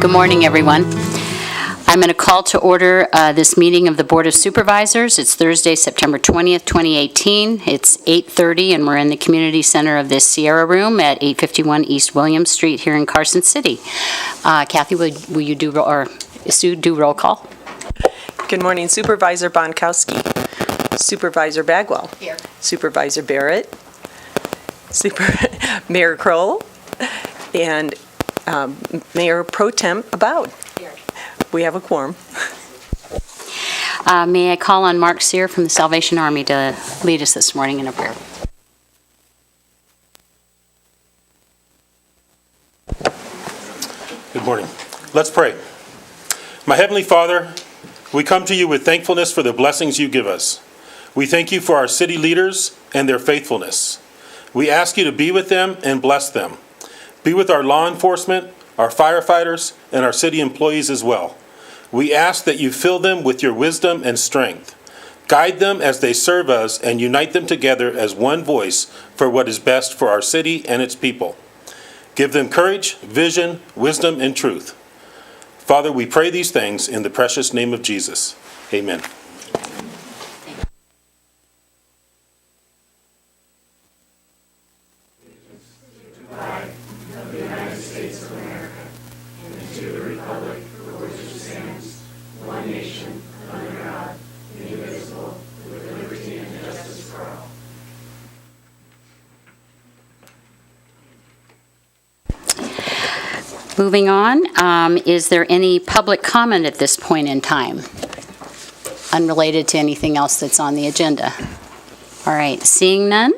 Good morning, everyone. I'm going to call to order this meeting of the Board of Supervisors. It's Thursday, September 20th, 2018. It's 8:30, and we're in the Community Center of the Sierra Room at 851 East William Street here in Carson City. Kathy, will you do, or Sue, do roll call? Good morning, Supervisor Bonkowski. Supervisor Bagwell. Here. Supervisor Barrett. Mayor Kroll. And Mayor Pro Tem Abowd. Here. We have a quorum. May I call on Mark Sear from the Salvation Army to lead us this morning in a prayer? Good morning. Let's pray. My Heavenly Father, we come to you with thankfulness for the blessings you give us. We thank you for our city leaders and their faithfulness. We ask you to be with them and bless them. Be with our law enforcement, our firefighters, and our city employees as well. We ask that you fill them with your wisdom and strength. Guide them as they serve us and unite them together as one voice for what is best for our city and its people. Give them courage, vision, wisdom, and truth. Father, we pray these things in the precious name of Jesus. Amen. Moving on, is there any public comment at this point in time, unrelated to anything else that's on the agenda? All right, seeing none.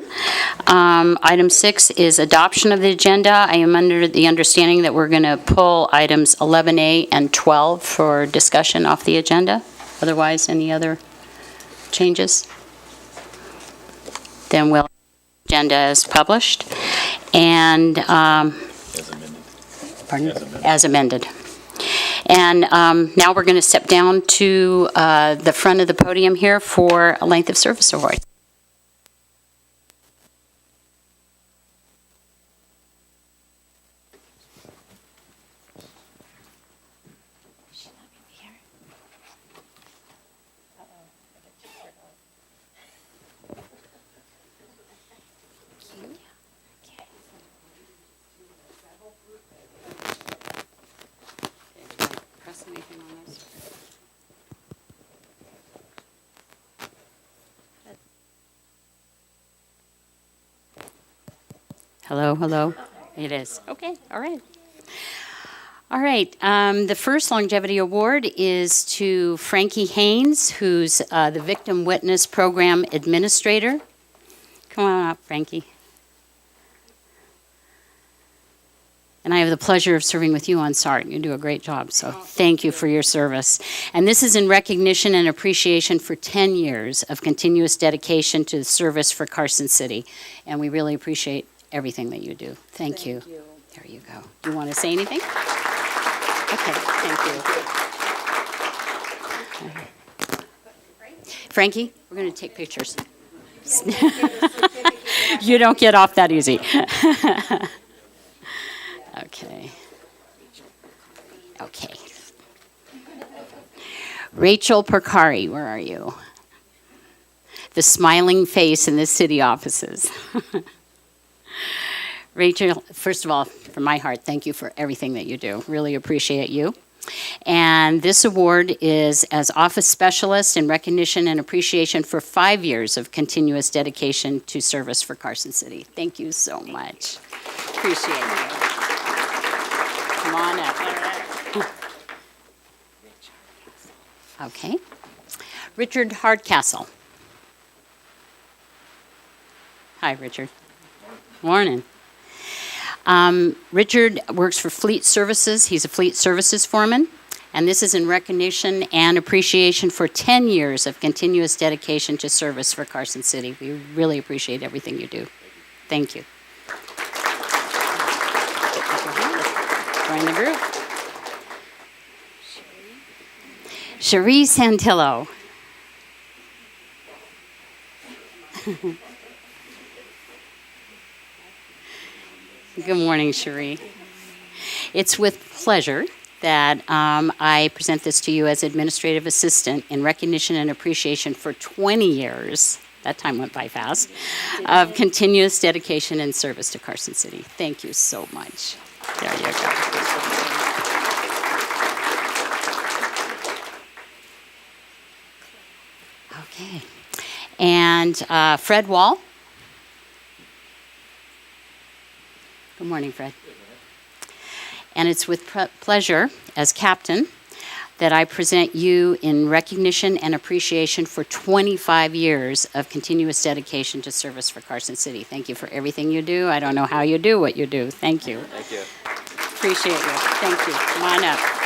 Item 6 is adoption of the agenda. I am under the understanding that we're going to pull items 11A and 12 for discussion off the agenda. Otherwise, any other changes? Then we'll agenda as published. And as amended. And now we're going to step down to the front of the podium here for a length of service award. Hello, hello. It is. Okay, all right. All right, the first longevity award is to Frankie Haynes, who's the Victim Witness Program Administrator. Come on up, Frankie. And I have the pleasure of serving with you on SART. You do a great job, so thank you for your service. And this is in recognition and appreciation for 10 years of continuous dedication to the service for Carson City. And we really appreciate everything that you do. Thank you. There you go. Do you want to say anything? Okay, thank you. Frankie, we're going to take pictures. You don't get off that easy. Okay. Okay. Rachel Percari, where are you? The smiling face in the city offices. Rachel, first of all, from my heart, thank you for everything that you do. Really appreciate you. And this award is as office specialist in recognition and appreciation for 5 years of continuous dedication to service for Carson City. Thank you so much. Appreciate it. Come on up. Okay. Richard Hardcastle. Hi, Richard. Morning. Richard works for Fleet Services. He's a Fleet Services foreman. And this is in recognition and appreciation for 10 years of continuous dedication to service for Carson City. We really appreciate everything you do. Thank you. Join the group. Cherie Santillo. Good morning, Cherie. It's with pleasure that I present this to you as administrative assistant in recognition and appreciation for 20 years, that time went by fast, of continuous dedication and service to Carson City. Thank you so much. There you go. Okay. And Fred Wall. Good morning, Fred. And it's with pleasure, as captain, that I present you in recognition and appreciation for 25 years of continuous dedication to service for Carson City. Thank you for everything you do. I don't know how you do what you do. Thank you. Thank you. Appreciate you. Thank you. Come on up. Thanks.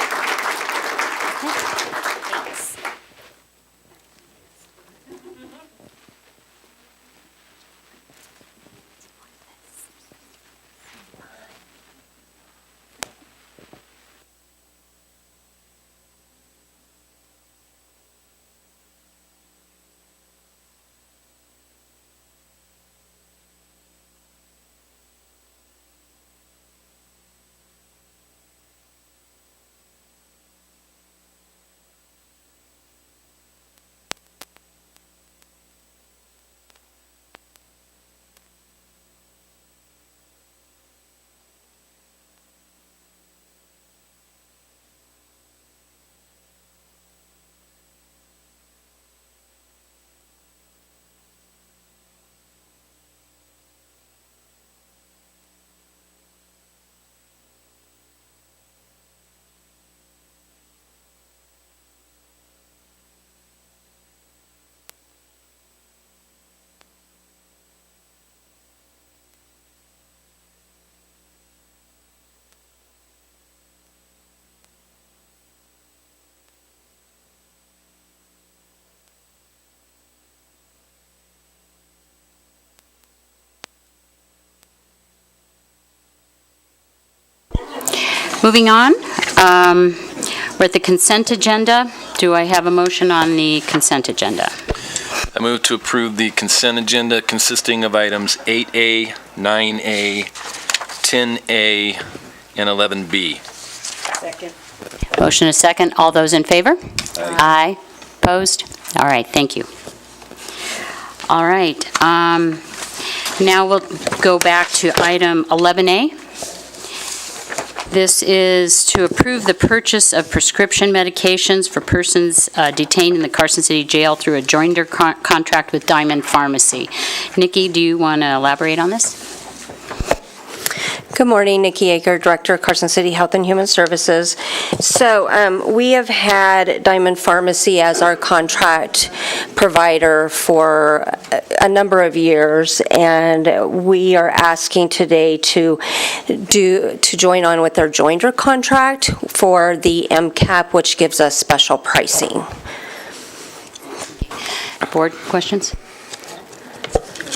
Moving on, we're at the consent agenda. Do I have a motion on the consent agenda? I move to approve the consent agenda consisting of items 8A, 9A, 10A, and 11B. Second. Motion is second. All those in favor? Aye. Opposed? All right, thank you. All right, now we'll go back to item 11A. This is to approve the purchase of prescription medications for persons detained in the Carson City Jail through a joinder contract with Diamond Pharmacy. Nikki, do you want to elaborate on this? Good morning, Nikki Aker, Director of Carson City Health and Human Services. So we have had Diamond Pharmacy as our contract provider for a number of years, and we are asking today to join on with their joinder contract for the MCAP, which gives us special pricing. Board questions?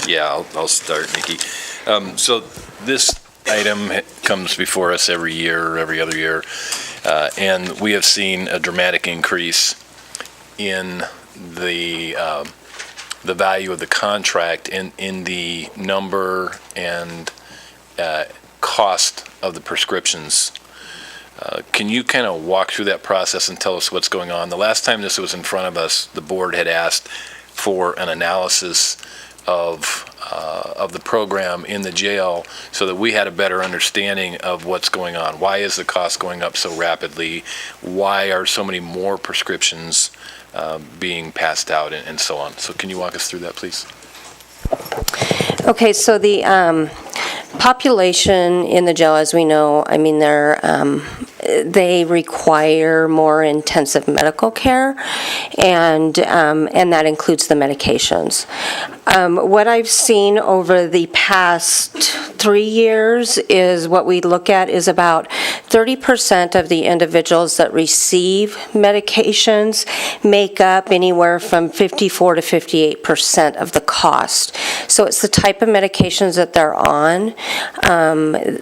Yeah, I'll start, Nikki. So this item comes before us every year, every other year, and we have seen a dramatic increase in the value of the contract in the number and cost of the prescriptions. Can you kind of walk through that process and tell us what's going on? The last time this was in front of us, the board had asked for an analysis of the program in the jail so that we had a better understanding of what's going on. Why is the cost going up so rapidly? Why are so many more prescriptions being passed out and so on? So can you walk us through that, please? Okay, so the population in the jail, as we know, I mean, they require more intensive medical care, and that includes the medications. What I've seen over the past 3 years is what we look at is about 30% of the individuals that receive medications make up anywhere from 54 to 58% of the cost. So it's the type of medications that they're on.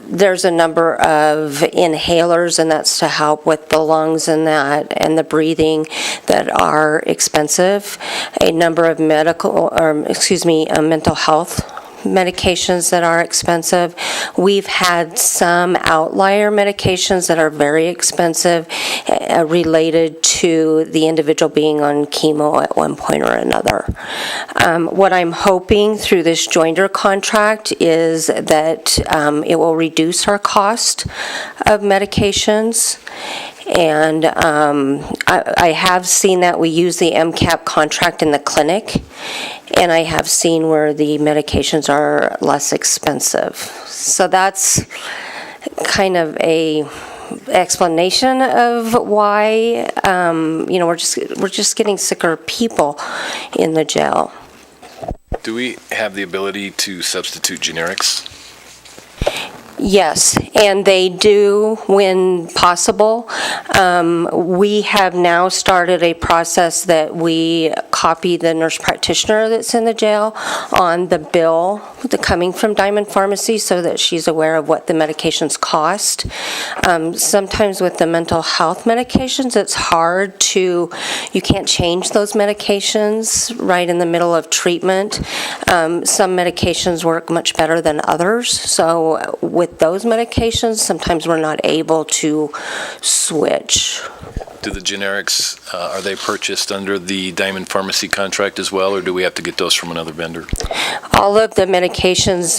There's a number of inhalers, and that's to help with the lungs and that, and the breathing, that are expensive. A number of mental health medications that are expensive. We've had some outlier medications that are very expensive related to the individual being on chemo at one point or another. What I'm hoping through this joinder contract is that it will reduce our cost of medications. And I have seen that we use the MCAP contract in the clinic, and I have seen where the medications are less expensive. So that's kind of a explanation of why we're just getting sicker people in the jail. Do we have the ability to substitute generics? Yes, and they do when possible. We have now started a process that we copy the nurse practitioner that's in the jail on the bill coming from Diamond Pharmacy so that she's aware of what the medications cost. Sometimes with the mental health medications, it's hard you can't change those medications right in the middle of treatment. Some medications work much better than others, so with those medications, sometimes we're not able to switch. Do the generics, are they purchased under the Diamond Pharmacy contract as well, or do we have to get those from another vendor? All of the medications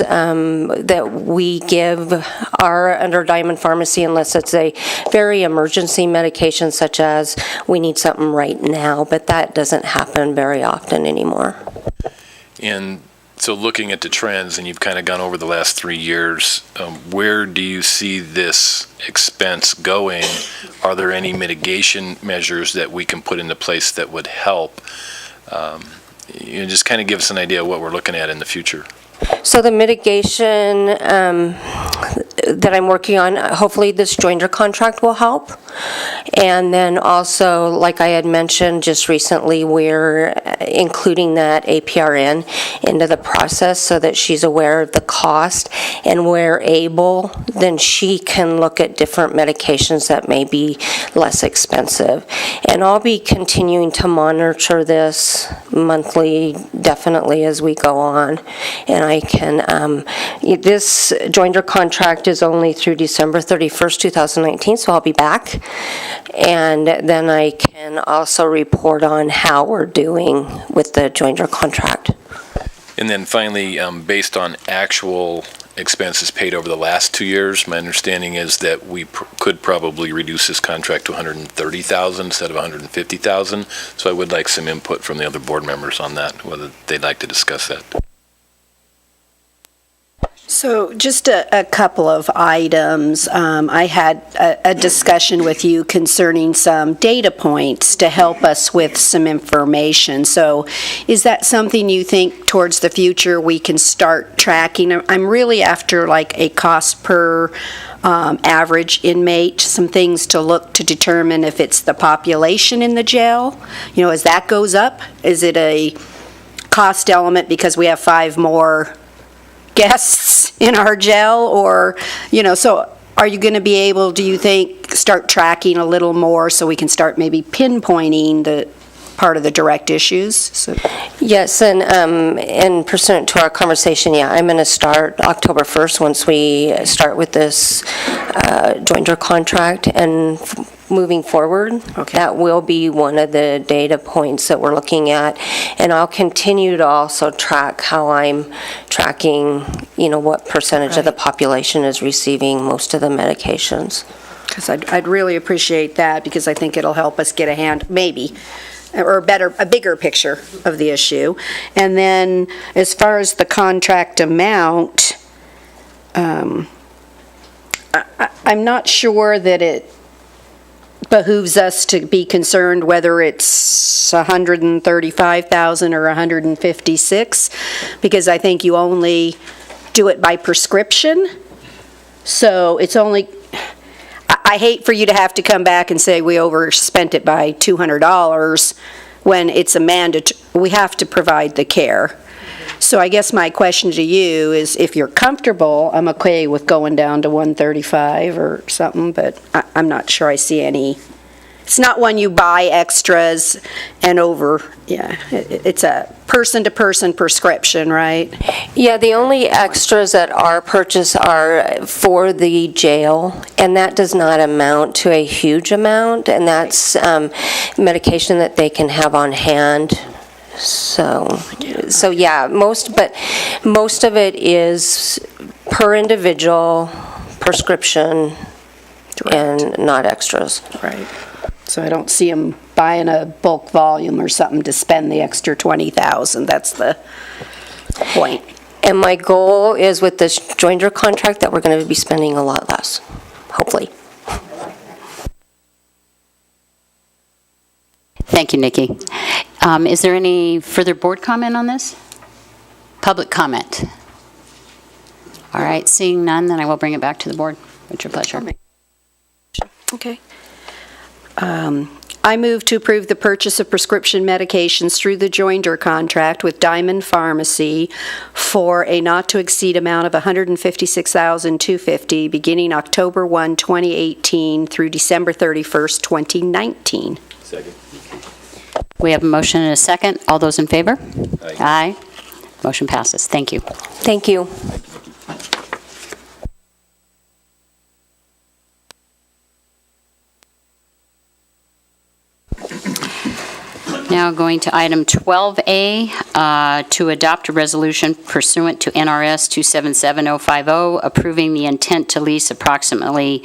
that we give are under Diamond Pharmacy unless it's a very emergency medication such as we need something right now, but that doesn't happen very often anymore. And so looking at the trends, and you've kind of gone over the last 3 years, where do you see this expense going? Are there any mitigation measures that we can put into place that would help? Just kind of give us an idea of what we're looking at in the future. So the mitigation that I'm working on, hopefully this joinder contract will help. And then also, like I had mentioned just recently, we're including that APRN into the process so that she's aware of the cost, and where able, then she can look at different medications that may be less expensive. And I'll be continuing to monitor this monthly, definitely, as we go on. And I can, this joinder contract is only through December 31st, 2019, so I'll be back. And then I can also report on how we're doing with the joinder contract. And then finally, based on actual expenses paid over the last 2 years, my understanding is that we could probably reduce this contract to $130,000 instead of $150,000. So I would like some input from the other board members on that, whether they'd like to discuss that. So just a couple of items. I had a discussion with you concerning some data points to help us with some information. So is that something you think towards the future we can start tracking? I'm really after like a cost per average inmate, some things to look to determine if it's the population in the jail. As that goes up, is it a cost element because we have 5 more guests in our jail, or so are you going to be able, do you think, start tracking a little more so we can start maybe pinpointing the part of the direct issues? So. Yes, and pursuant to our conversation, I'm going to start October 1st once we start with this joinder contract, and moving forward, that will be one of the data points that we're looking at, and I'll continue to also track how I'm tracking, what percentage of the population is receiving most of the medications. Because I'd really appreciate that, because I think it'll help us get a hand, maybe, or a bigger picture of the issue. And then as far as the contract amount, I'm not sure that it behooves us to be concerned whether it's 135,000 or 156, because I think you only do it by prescription. So it's only, I hate for you to have to come back and say we overspent it by $200 when it's a mandatory, we have to provide the care. So I guess my question to you is, if you're comfortable, I'm okay with going down to 135 or something, but I'm not sure I see any it's not one you buy extras and over, it's a person-to-person prescription, right? Yeah, the only extras that are purchased are for the jail, and that does not amount to a huge amount, and that's medication that they can have on hand. So yeah, most of it is per individual prescription and not extras. Right. So I don't see them buying a bulk volume or something to spend the extra $20,000. That's the point. And my goal is with this joinder contract that we're going to be spending a lot less, hopefully. Thank you, Nikki. Is there any further board comment on this? Public comment? All right, seeing none, then I will bring it back to the board. What's your pleasure? Okay. I move to approve the purchase of prescription medications through the joinder contract with Diamond Pharmacy for a not-to-exceed amount of $156,250 beginning October 1, 2018 through December 31st, 2019. Second. We have a motion and a second. All those in favor? Aye. Aye. Motion passes. Thank you. Thank you. Now going to item 12A, to adopt a resolution pursuant to NRS 277050, approving the intent to lease approximately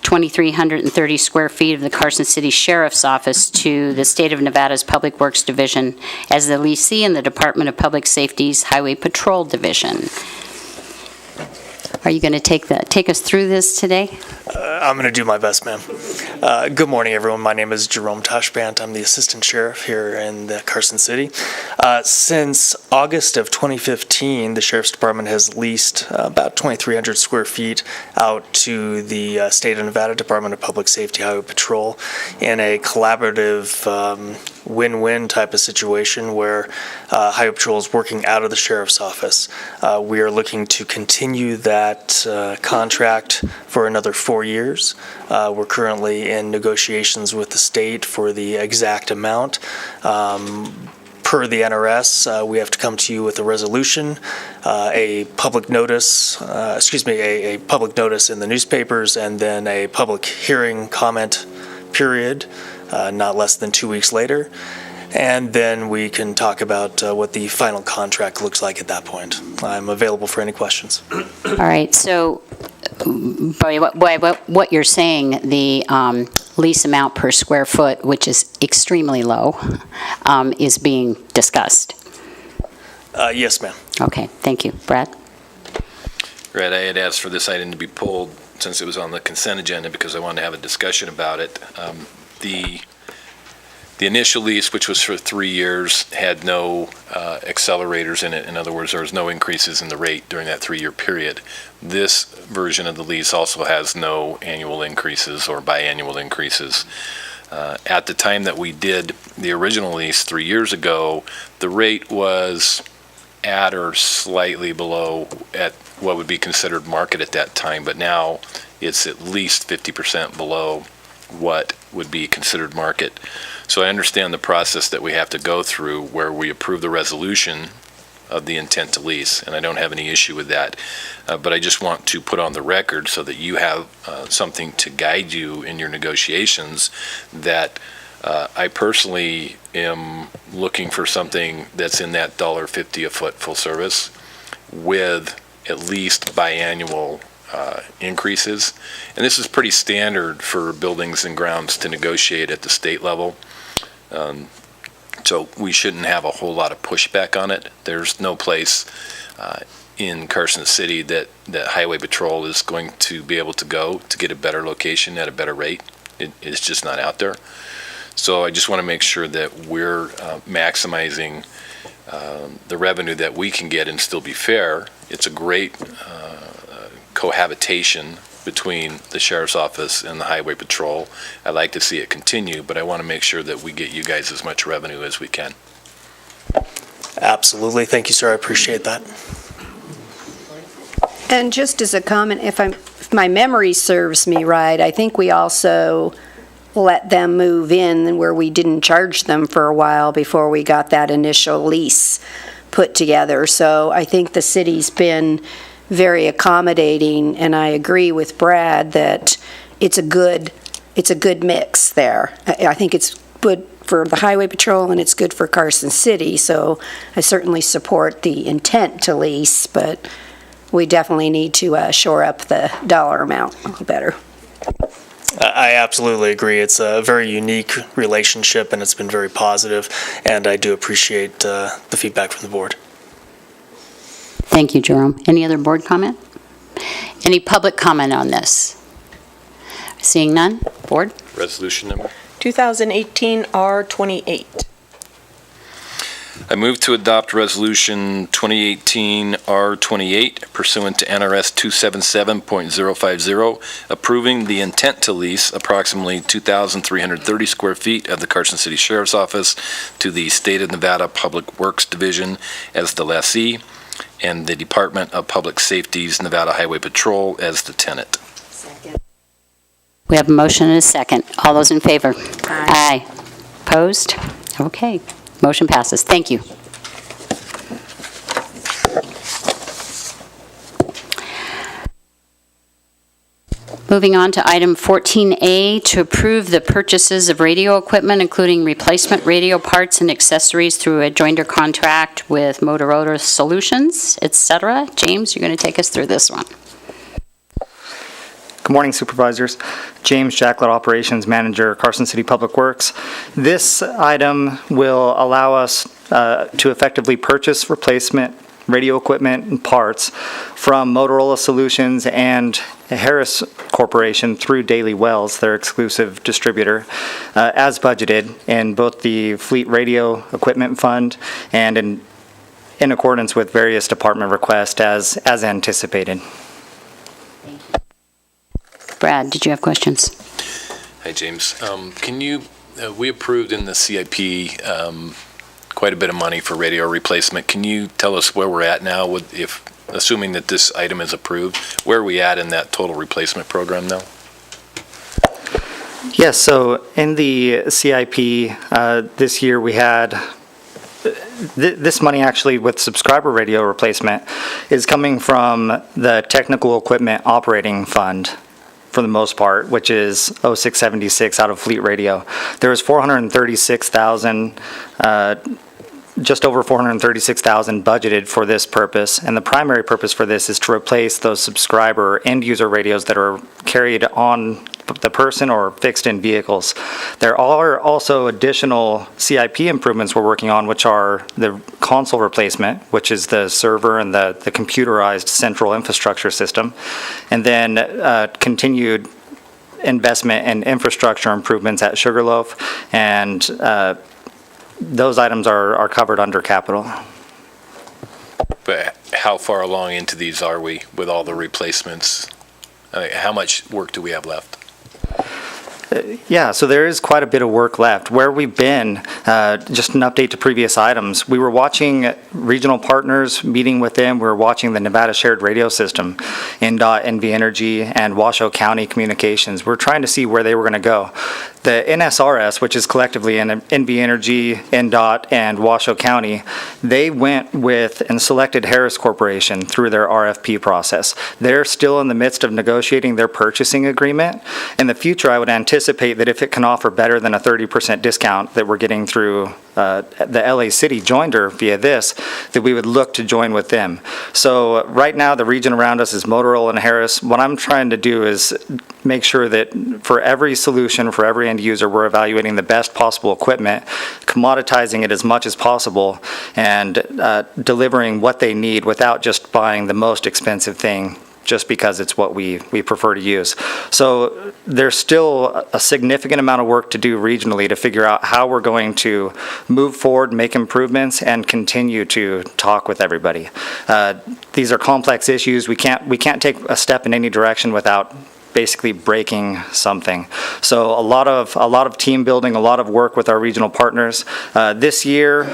2,330 square feet of the Carson City Sheriff's Office to the State of Nevada's Public Works Division as the leasee in the Department of Public Safety's Highway Patrol Division. Are you going to take us through this today? I'm going to do my best, ma'am. Good morning, everyone. My name is Jerome Toshbant. I'm the Assistant Sheriff here in Carson City. Since August of 2015, the Sheriff's Department has leased about 2,300 square feet out to the State of Nevada Department of Public Safety Highway Patrol in a collaborative win-win type of situation where Highway Patrol is working out of the Sheriff's Office. We are looking to continue that contract for another 4 years. We're currently in negotiations with the state for the exact amount. Per the NRS, we have to come to you with a resolution, a public notice, a public notice in the newspapers, and then a public hearing comment period, not less than 2 weeks later. And then we can talk about what the final contract looks like at that point. I'm available for any questions. All right, so by what you're saying, the lease amount per square foot, which is extremely low, is being discussed. Yes, ma'am. Okay, thank you. Brad? Brad, I had asked for this item to be pulled since it was on the consent agenda because I wanted to have a discussion about it. The initial lease, which was for 3 years, had no accelerators in it. In other words, there was no increases in the rate during that 3-year period. This version of the lease also has no annual increases or biannual increases. At the time that we did the original lease 3 years ago, the rate was at or slightly below at what would be considered market at that time, but now it's at least 50% below what would be considered market. So I understand the process that we have to go through where we approve the resolution of the intent to lease, and I don't have any issue with that. But I just want to put on the record so that you have something to guide you in your negotiations that I personally am looking for something that's in that $1.50 a foot full service with at least biannual increases. And this is pretty standard for buildings and grounds to negotiate at the state level. So we shouldn't have a whole lot of pushback on it. There's no place in Carson City that Highway Patrol is going to be able to go to get a better location at a better rate. It's just not out there. So I just want to make sure that we're maximizing the revenue that we can get and still be fair. It's a great cohabitation between the Sheriff's Office and the Highway Patrol. I'd like to see it continue, but I want to make sure that we get you guys as much revenue as we can. Absolutely. Thank you, sir. I appreciate that. And just as a comment, if my memory serves me right, I think we also let them move in where we didn't charge them for a while before we got that initial lease put together. So I think the city's been very accommodating, and I agree with Brad that it's a good mix there. I think it's good for the Highway Patrol and it's good for Carson City, so I certainly support the intent to lease, but we definitely need to shore up the dollar amount a little better. I absolutely agree. It's a very unique relationship, and it's been very positive, and I do appreciate the feedback from the board. Thank you, Jerome. Any other board comment? Any public comment on this? Seeing none, board? Resolution number? 2018 R28. I move to adopt Resolution 2018 R28 pursuant to NRS 277.050, approving the intent to lease approximately 2,330 square feet of the Carson City Sheriff's Office to the State of Nevada Public Works Division as the lessee and the Department of Public Safety's Nevada Highway Patrol as the tenant. We have a motion and a second. All those in favor? Aye. Opposed? Okay. Motion passes. Thank you. Moving on to item 14A, to approve the purchases of radio equipment, including replacement radio parts and accessories through a joinder contract with Motorola Solutions, etc. James, you're going to take us through this one. Good morning, Supervisors. James Jacklett, Operations Manager, Carson City Public Works. This item will allow us to effectively purchase replacement radio equipment and parts from Motorola Solutions and Harris Corporation through Daily Wells, their exclusive distributor, as budgeted in both the Fleet Radio Equipment Fund and in accordance with various department requests as anticipated. Brad, did you have questions? Hi, James. We approved in the CIP quite a bit of money for radio replacement. Can you tell us where we're at now, assuming that this item is approved? Where are we at in that total replacement program now? Yes, so in the CIP this year we had this money actually with subscriber radio replacement is coming from the Technical Equipment Operating Fund for the most part, which is 0676 out of Fleet Radio. There was 436,000 just over 436,000 budgeted for this purpose, and the primary purpose for this is to replace those subscriber end-user radios that are carried on the person or fixed in vehicles. There are also additional CIP improvements we're working on, which are the console replacement, which is the server and the computerized central infrastructure system, and then continued investment in infrastructure improvements at Sugarloaf, and those items are covered under capital. But how far along into these are we with all the replacements? How much work do we have left? Yeah, so there is quite a bit of work left. Where we've been, just an update to previous items, we were watching regional partners, meeting with them. We were watching the Nevada Shared Radio System, NDOT, NV Energy, and Washoe County Communications. We're trying to see where they were going to go. The NSRS, which is collectively NV Energy, NDOT, and Washoe County, they went with and selected Harris Corporation through their RFP process. They're still in the midst of negotiating their purchasing agreement. In the future, I would anticipate that if it can offer better than a 30% discount that we're getting through the LA City joinder via this, that we would look to join with them. So right now, the region around us is Motorola and Harris. What I'm trying to do is make sure that for every solution, for every end user, we're evaluating the best possible equipment, commoditizing it as much as possible, and delivering what they need without just buying the most expensive thing just because it's what we prefer to use. So there's still a significant amount of work to do regionally to figure out how we're going to move forward, make improvements, and continue to talk with everybody. These are complex issues. We can't take a step in any direction without basically breaking something. So a lot of team building, a lot of work with our regional partners. This year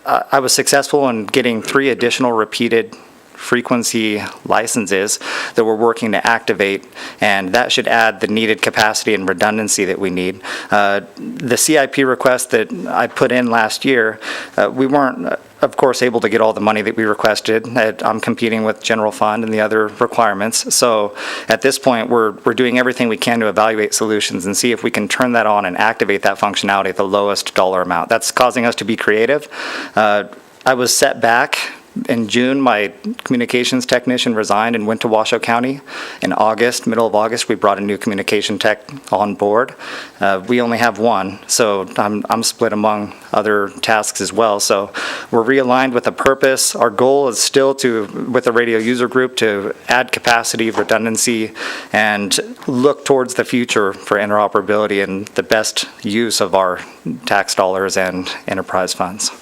I was successful in getting 3 additional repeated frequency licenses that we're working to activate, and that should add the needed capacity and redundancy that we need. The CIP request that I put in last year, we weren't, of course, able to get all the money that we requested. I'm competing with general fund and the other requirements. So at this point, we're doing everything we can to evaluate solutions and see if we can turn that on and activate that functionality at the lowest dollar amount. That's causing us to be creative. I was set back. In June, my communications technician resigned and went to Washoe County. In August, middle of August, we brought a new communication tech on board. We only have one, so I'm split among other tasks as well. So we're realigned with a purpose. Our goal is still to, with the radio user group, to add capacity, redundancy, and look towards the future for interoperability and the best use of our tax dollars and enterprise funds.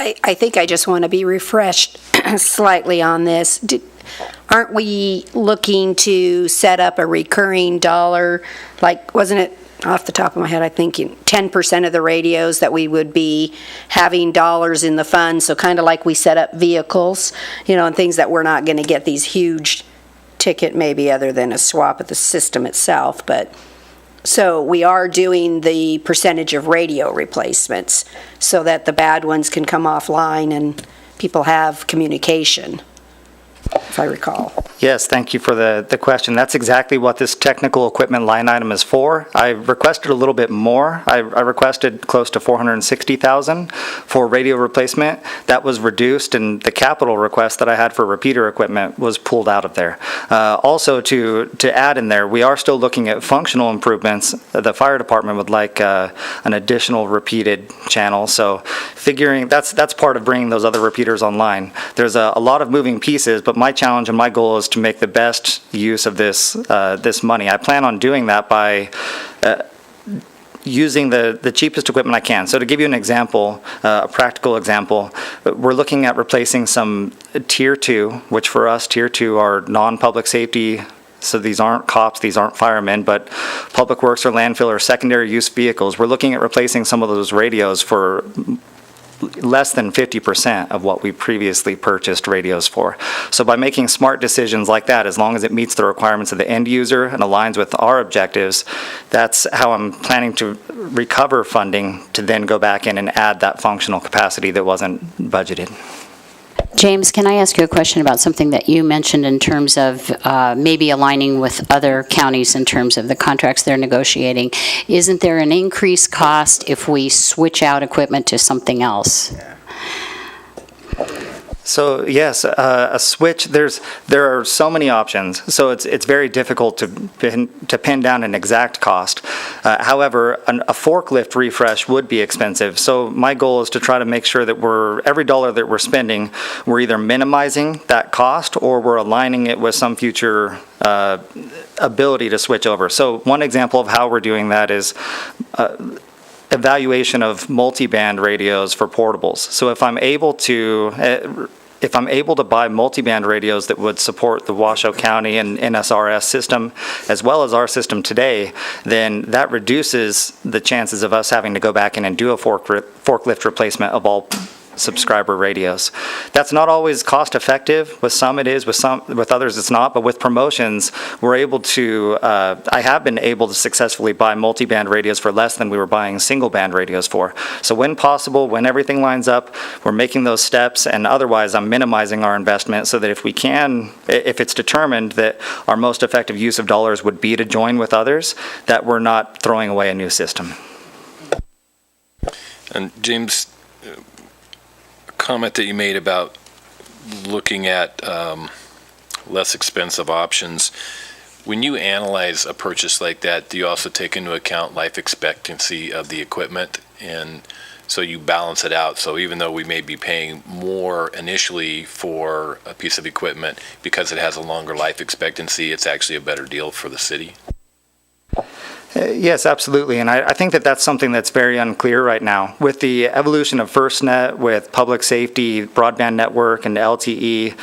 I think I just want to be refreshed slightly on this. Aren't we looking to set up a recurring dollar, like, wasn't it, off the top of my head, I think 10% of the radios that we would be having dollars in the fund, so kind of like we set up vehicles, and things that we're not going to get these huge ticket, maybe other than a swap of the system itself, but... So we are doing the percentage of radio replacements so that the bad ones can come offline and people have communication, if I recall. Yes, thank you for the question. That's exactly what this technical equipment line item is for. I requested a little bit more. I requested close to $460,000 for radio replacement. That was reduced, and the capital request that I had for repeater equipment was pulled out of there. Also, to add in there, we are still looking at functional improvements. The fire department would like an additional repeated channel, so figuring that's part of bringing those other repeaters online. There's a lot of moving pieces, but my challenge and my goal is to make the best use of this money. I plan on doing that by using the cheapest equipment I can. So to give you an example, a practical example, we're looking at replacing some Tier 2, which for us, Tier 2 are non-public safety. So these aren't cops, these aren't firemen, but public works or landfill or secondary use vehicles. We're looking at replacing some of those radios for less than 50% of what we previously purchased radios for. So by making smart decisions like that, as long as it meets the requirements of the end user and aligns with our objectives, that's how I'm planning to recover funding to then go back in and add that functional capacity that wasn't budgeted. James, can I ask you a question about something that you mentioned in terms of maybe aligning with other counties in terms of the contracts they're negotiating? Isn't there an increased cost if we switch out equipment to something else? So yes, a switch. There are so many options. So it's very difficult to pin down an exact cost. However, a forklift refresh would be expensive. So my goal is to try to make sure that every dollar that we're spending, we're either minimizing that cost or we're aligning it with some future ability to switch over. So one example of how we're doing that is evaluation of multi-band radios for portables. So if I'm able to buy multi-band radios that would support the Washoe County and NSRS system, as well as our system today, then that reduces the chances of us having to go back in and do a forklift replacement of all subscriber radios. That's not always cost effective. With some it is, with others it's not, but with promotions we're able to, I have been able to successfully buy multi-band radios for less than we were buying single band radios for. So when possible, when everything lines up, we're making those steps, and otherwise I'm minimizing our investment so that if it's determined that our most effective use of dollars would be to join with others, that we're not throwing away a new system. And James, comment that you made about looking at less expensive options. When you analyze a purchase like that, do you also take into account life expectancy of the equipment? And so you balance it out. So even though we may be paying more initially for a piece of equipment, because it has a longer life expectancy, it's actually a better deal for the city? Yes, absolutely. And I think that that's something that's very unclear right now. With the evolution of FirstNet, with public safety, broadband network, and LTE,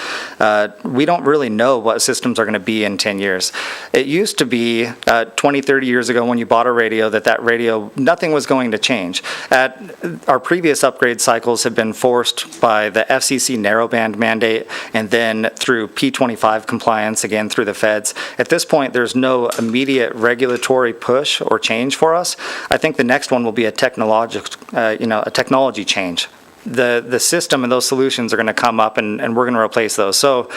we don't really know what systems are going to be in 10 years. It used to be 20, 30 years ago when you bought a radio, that radio, nothing was going to change. Our previous upgrade cycles have been forced by the FCC narrowband mandate and then through P25 compliance, again, through the feds. At this point, there's no immediate regulatory push or change for us. I think the next one will be a technology change. The system and those solutions are going to come up, and we're going to replace those. So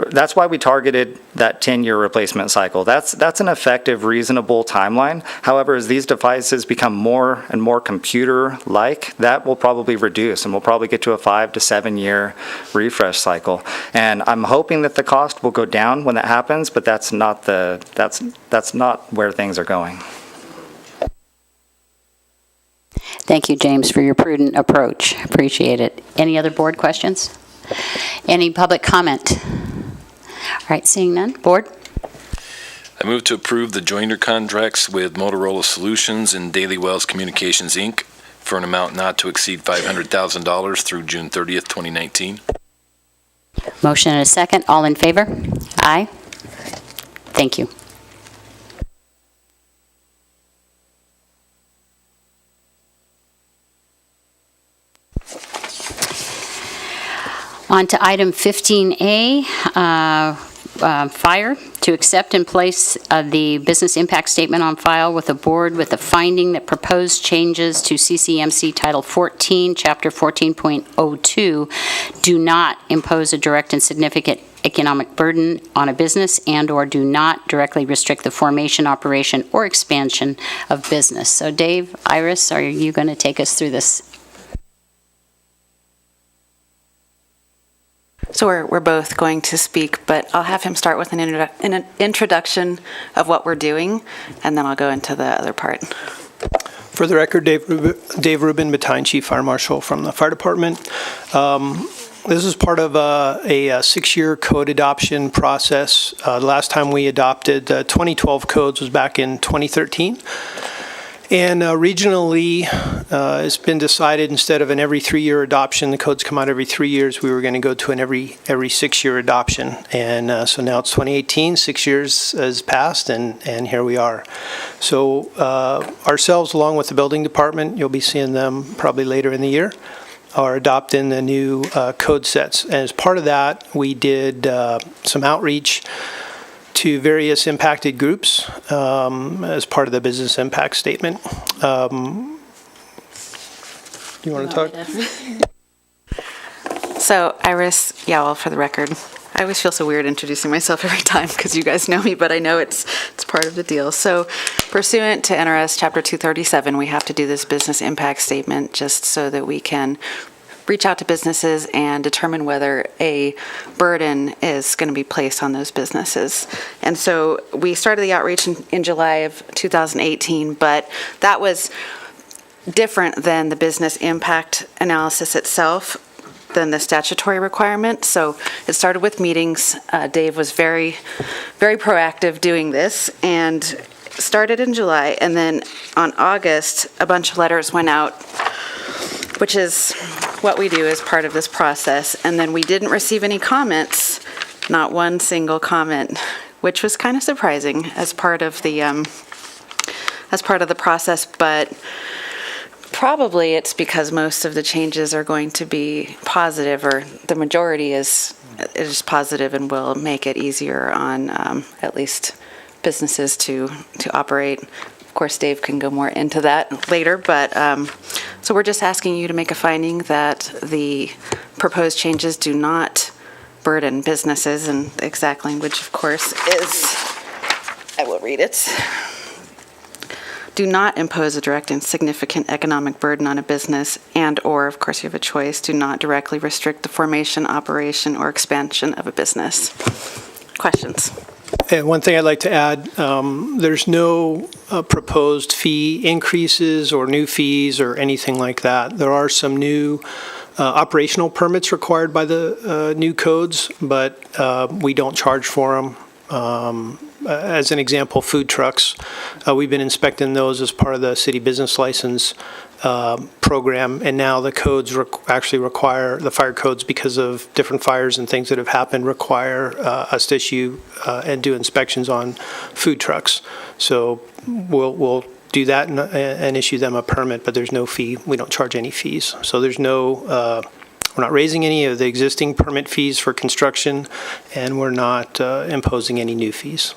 that's why we targeted that 10-year replacement cycle. That's an effective, reasonable timeline. However, as these devices become more and more computer-like, that will probably reduce, and we'll probably get to a 5 to 7 year refresh cycle. And I'm hoping that the cost will go down when that happens, but that's not where things are going. Thank you, James, for your prudent approach. Appreciate it. Any other board questions? Any public comment? All right, seeing none. Board? I move to approve the joiner contracts with Motorola Solutions and Daily Wells Communications, Inc. for an amount not to exceed $500,000 through June 30th, 2019. Motion and a second. All in favor? Aye. Thank you. On to item 15A, fire, to accept and place the business impact statement on file with the board with the finding that proposed changes to CCMC Title 14, Chapter 14.02 do not impose a direct and significant economic burden on a business and/or do not directly restrict the formation, operation, or expansion of business. So Dave, Iris, are you going to take us through this? So we're both going to speak, but I'll have him start with an introduction of what we're doing, and then I'll go into the other part. For the record, Dave Rubin, Battalion Chief Fire Marshal from the Fire Department. This is part of a 6-year code adoption process. The last time we adopted 2012 codes was back in 2013. And regionally, it's been decided instead of an every 3-year adoption, the codes come out every 3 years, we were going to go to an every 6-year adoption. And so now it's 2018, 6 years has passed, and here we are. So ourselves, along with the building department, you'll be seeing them probably later in the year, are adopting the new code sets. And as part of that, we did some outreach to various impacted groups as part of the business impact statement. Do you want to talk? So Iris Yowell, for the record. I always feel so weird introducing myself every time because you guys know me, but I know it's part of the deal. So pursuant to NRS Chapter 237, we have to do this business impact statement just so that we can reach out to businesses and determine whether a burden is going to be placed on those businesses. And so we started the outreach in July of 2018, but that was different than the business impact analysis itself, than the statutory requirement. So it started with meetings. Dave was very, very proactive doing this and started in July. And then on August, a bunch of letters went out, which is what we do as part of this process. And then we didn't receive any comments, not one single comment, which was kind of surprising as part of the process. But probably it's because most of the changes are going to be positive, or the majority is positive and will make it easier on at least businesses to operate. Of course, Dave can go more into that later, but so we're just asking you to make a finding that the proposed changes do not burden businesses, and the exact language, of course, is, I will read it, do not impose a direct and significant economic burden on a business, and/or, of course, you have a choice, do not directly restrict the formation, operation, or expansion of a business. Questions? And one thing I'd like to add, there's no proposed fee increases or new fees or anything like that. There are some new operational permits required by the new codes, but we don't charge for them. as an example, food trucks. We've been inspecting those as part of the city business license program, and now the codes actually require, the fire codes, because of different fires and things that have happened, require us to issue and do inspections on food trucks. So we'll do that and issue them a permit, but there's no fee. We don't charge any fees. So there's no, we're not raising any of the existing permit fees for construction, and we're not imposing any new fees.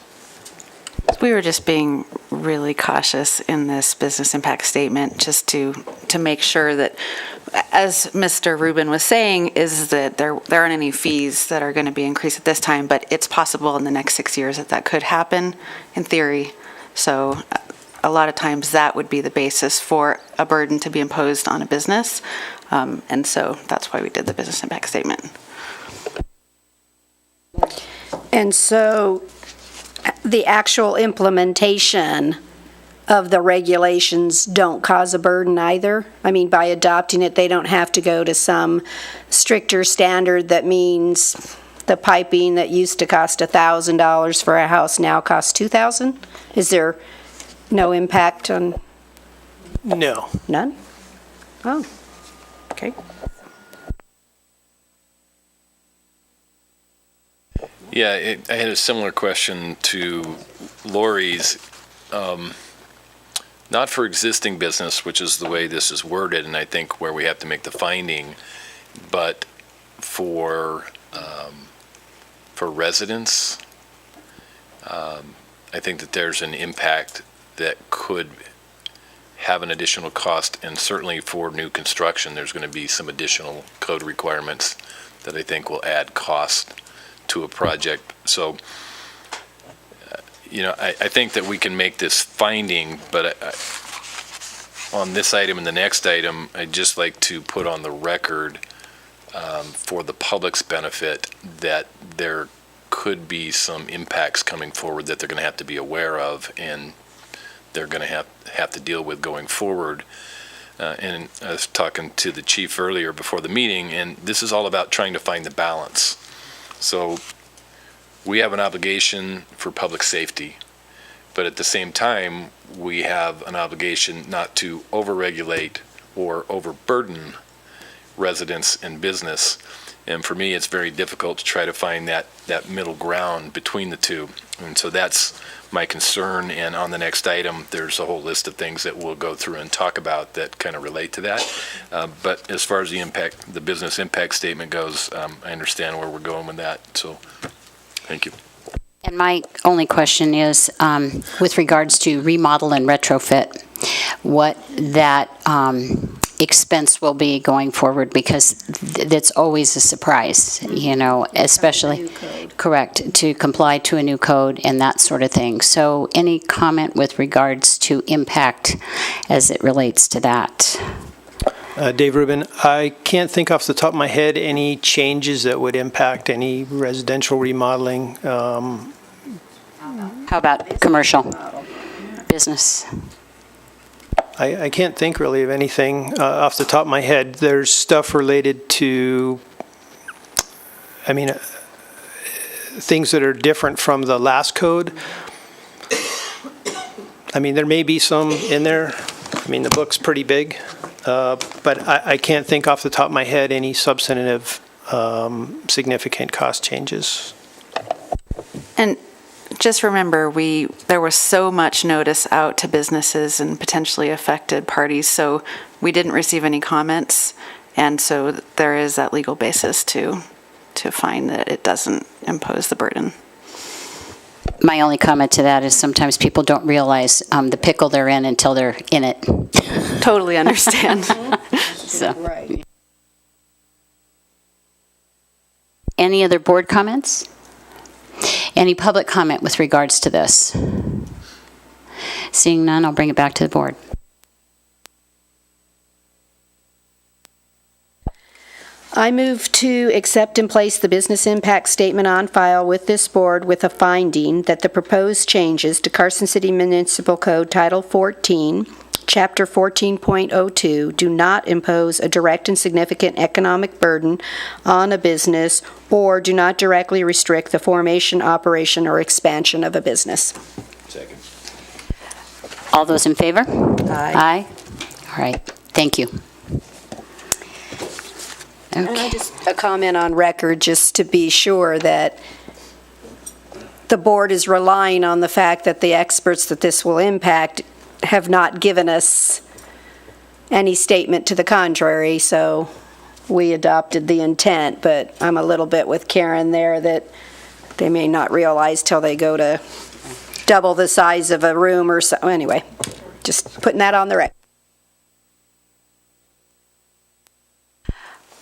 We were just being really cautious in this business impact statement, just to make sure that, as Mr. Rubin was saying, is that there aren't any fees that are going to be increased at this time, but it's possible in the next 6 years that could happen, in theory. So a lot of times that would be the basis for a burden to be imposed on a business. And so that's why we did the business impact statement. And so the actual implementation of the regulations don't cause a burden either? I mean, by adopting it, they don't have to go to some stricter standard that means the piping that used to cost $1,000 for a house now costs $2,000? Is there no impact on? No. None? Oh, okay. Yeah, I had a similar question to Lori's. Not for existing business, which is the way this is worded, and I think where we have to make the finding, but for residents, I think that there's an impact that could have an additional cost, and certainly for new construction, there's going to be some additional code requirements that I think will add cost to a project. So, I think that we can make this finding, but on this item and the next item, I'd just like to put on the record for the public's benefit that there could be some impacts coming forward that they're going to have to be aware of, and they're going to have to deal with going forward. And I was talking to the chief earlier before the meeting, and this is all about trying to find the balance. So we have an obligation for public safety, but at the same time, we have an obligation not to overregulate or overburden residents and business. And for me, it's very difficult to try to find that middle ground between the two. And so that's my concern. And on the next item, there's a whole list of things that we'll go through and talk about that kind of relate to that. But as far as the business impact statement goes, I understand where we're going with that. So thank you. And my only question is, with regards to remodel and retrofit, what that expense will be going forward, because that's always a surprise, especially, correct, to comply to a new code and that sort of thing. So any comment with regards to impact as it relates to that? Dave Rubin, I can't think off the top of my head any changes that would impact any residential remodeling. How about commercial business? I can't think really of anything off the top of my head. There's stuff related to, things that are different from the last code. There may be some in there. The book's pretty big. But I can't think off the top of my head any substantive significant cost changes. And just remember, there was so much notice out to businesses and potentially affected parties, so we didn't receive any comments, and so there is that legal basis to find that it doesn't impose the burden. My only comment to that is sometimes people don't realize the pickle they're in until they're in it. Totally understand. So. Right. Any other board comments? Any public comment with regards to this? Seeing none, I'll bring it back to the board. I move to accept and place the business impact statement on file with this board with a finding that the proposed changes to Carson City Municipal Code Title 14 Chapter 14.02, do not impose a direct and significant economic burden on a business or do not directly restrict the formation, operation, or expansion of a business. Second. All those in favor? Aye. Aye. All right, thank you. And Okay. just a comment on record, just to be sure that the board is relying on the fact that the experts that this will impact have not given us any statement to the contrary, so we adopted the intent, but I'm a little bit with Karen there that they may not realize till they go to double the size of a room or so. Anyway, just putting that on the record.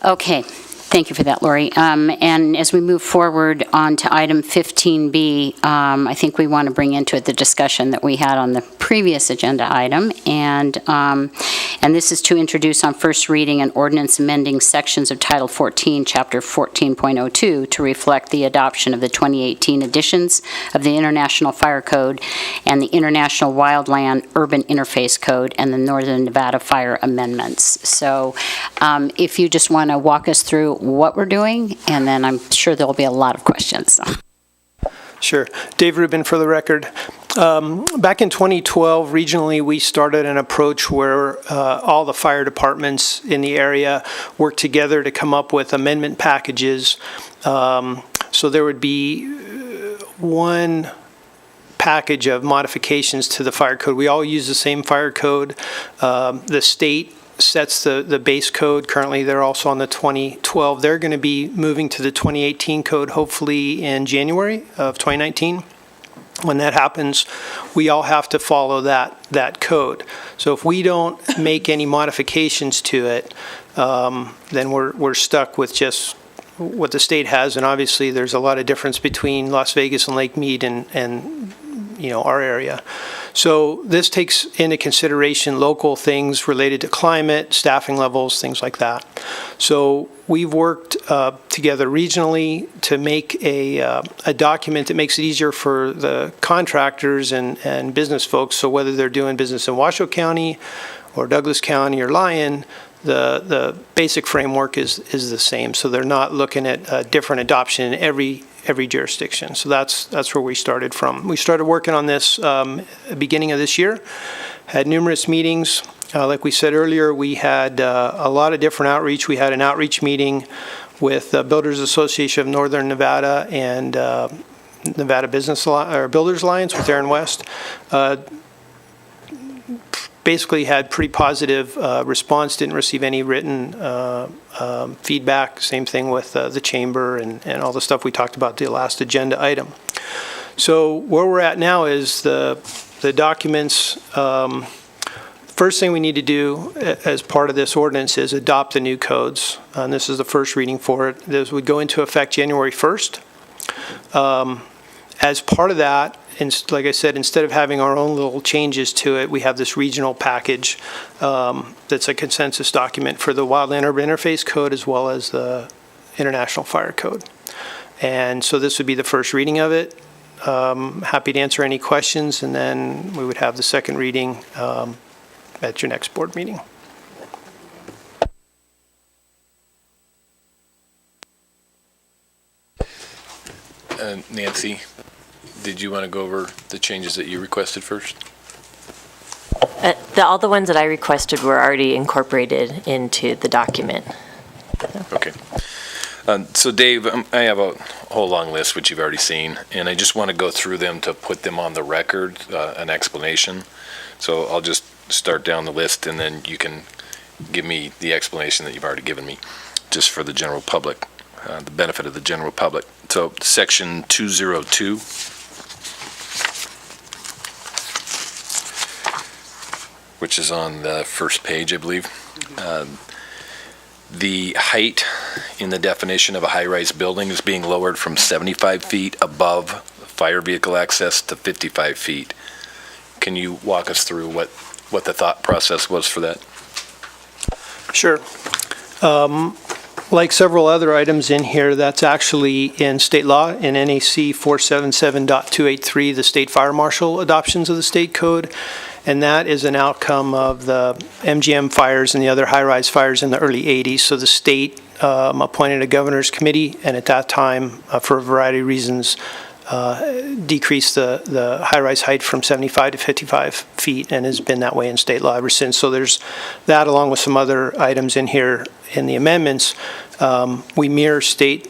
Okay, thank you for that, Lori. And as we move forward on to item 15B, I think we want to bring into it the discussion that we had on the previous agenda item, and this is to introduce on first reading an ordinance amending sections of Title 14, Chapter 14.02 to reflect the adoption of the 2018 editions of the International Fire Code and the International Wildland Urban Interface Code and the Northern Nevada Fire Amendments. So if you just want to walk us through what we're doing, and then I'm sure there'll be a lot of questions. Sure. Dave Rubin for the record. Back in 2012, regionally, we started an approach where all the fire departments in the area worked together to come up with amendment packages. So there would be one package of modifications to the fire code. We all use the same fire code. The state sets the base code. Currently, they're also on the 2012. They're going to be moving to the 2018 code, hopefully in January of 2019. When that happens, we all have to follow that code. So if we don't make any modifications to it, then we're stuck with just what the state has. And obviously, there's a lot of difference between Las Vegas and Lake Mead and our area. So this takes into consideration local things related to climate, staffing levels, things like that. So we've worked together regionally to make a document that makes it easier for the contractors and business folks. So whether they're doing business in Washoe County or Douglas County or Lyon, the basic framework is the same. So they're not looking at a different adoption in every jurisdiction. So that's where we started from. We started working on this beginning of this year, had numerous meetings. Like we said earlier, we had a lot of different outreach. We had an outreach meeting with Builders Association of Northern Nevada and Nevada Builders Alliance with Aaron West. Basically had pretty positive response, didn't receive any written feedback. Same thing with the chamber and all the stuff we talked about the last agenda item. So where we're at now is the documents. First thing we need to do as part of this ordinance is adopt the new codes. And this is the first reading for it. This would go into effect January 1st. As part of that, like I said, instead of having our own little changes to it, we have this regional package that's a consensus document for the Wildland Urban Interface Code as well as the International Fire Code. And so this would be the first reading of it. Happy to answer any questions, and then we would have the second reading at your next board meeting. Nancy, did you want to go over the changes that you requested first? All the ones that I requested were already incorporated into the document. Okay. So Dave, I have a whole long list, which you've already seen, and I just want to go through them to put them on the record, an explanation. So I'll just start down the list, and then you can give me the explanation that you've already given me, just for the general public, the benefit of the general public. So section 202. Which is on the first page, I believe. The height in the definition of a high-rise building is being lowered from 75 feet above fire vehicle access to 55 feet. Can you walk us through what the thought process was for that? Sure. Like several other items in here, that's actually in state law, in NAC 477.283, the state fire marshal adoptions of the state code. and that is an outcome of the MGM fires and the other high-rise fires in the early 80s. So the state appointed a governor's committee, and at that time, for a variety of reasons, decreased the high-rise height from 75 to 55 feet, and has been that way in state law ever since. So there's that, along with some other items in here in the amendments. We mirror state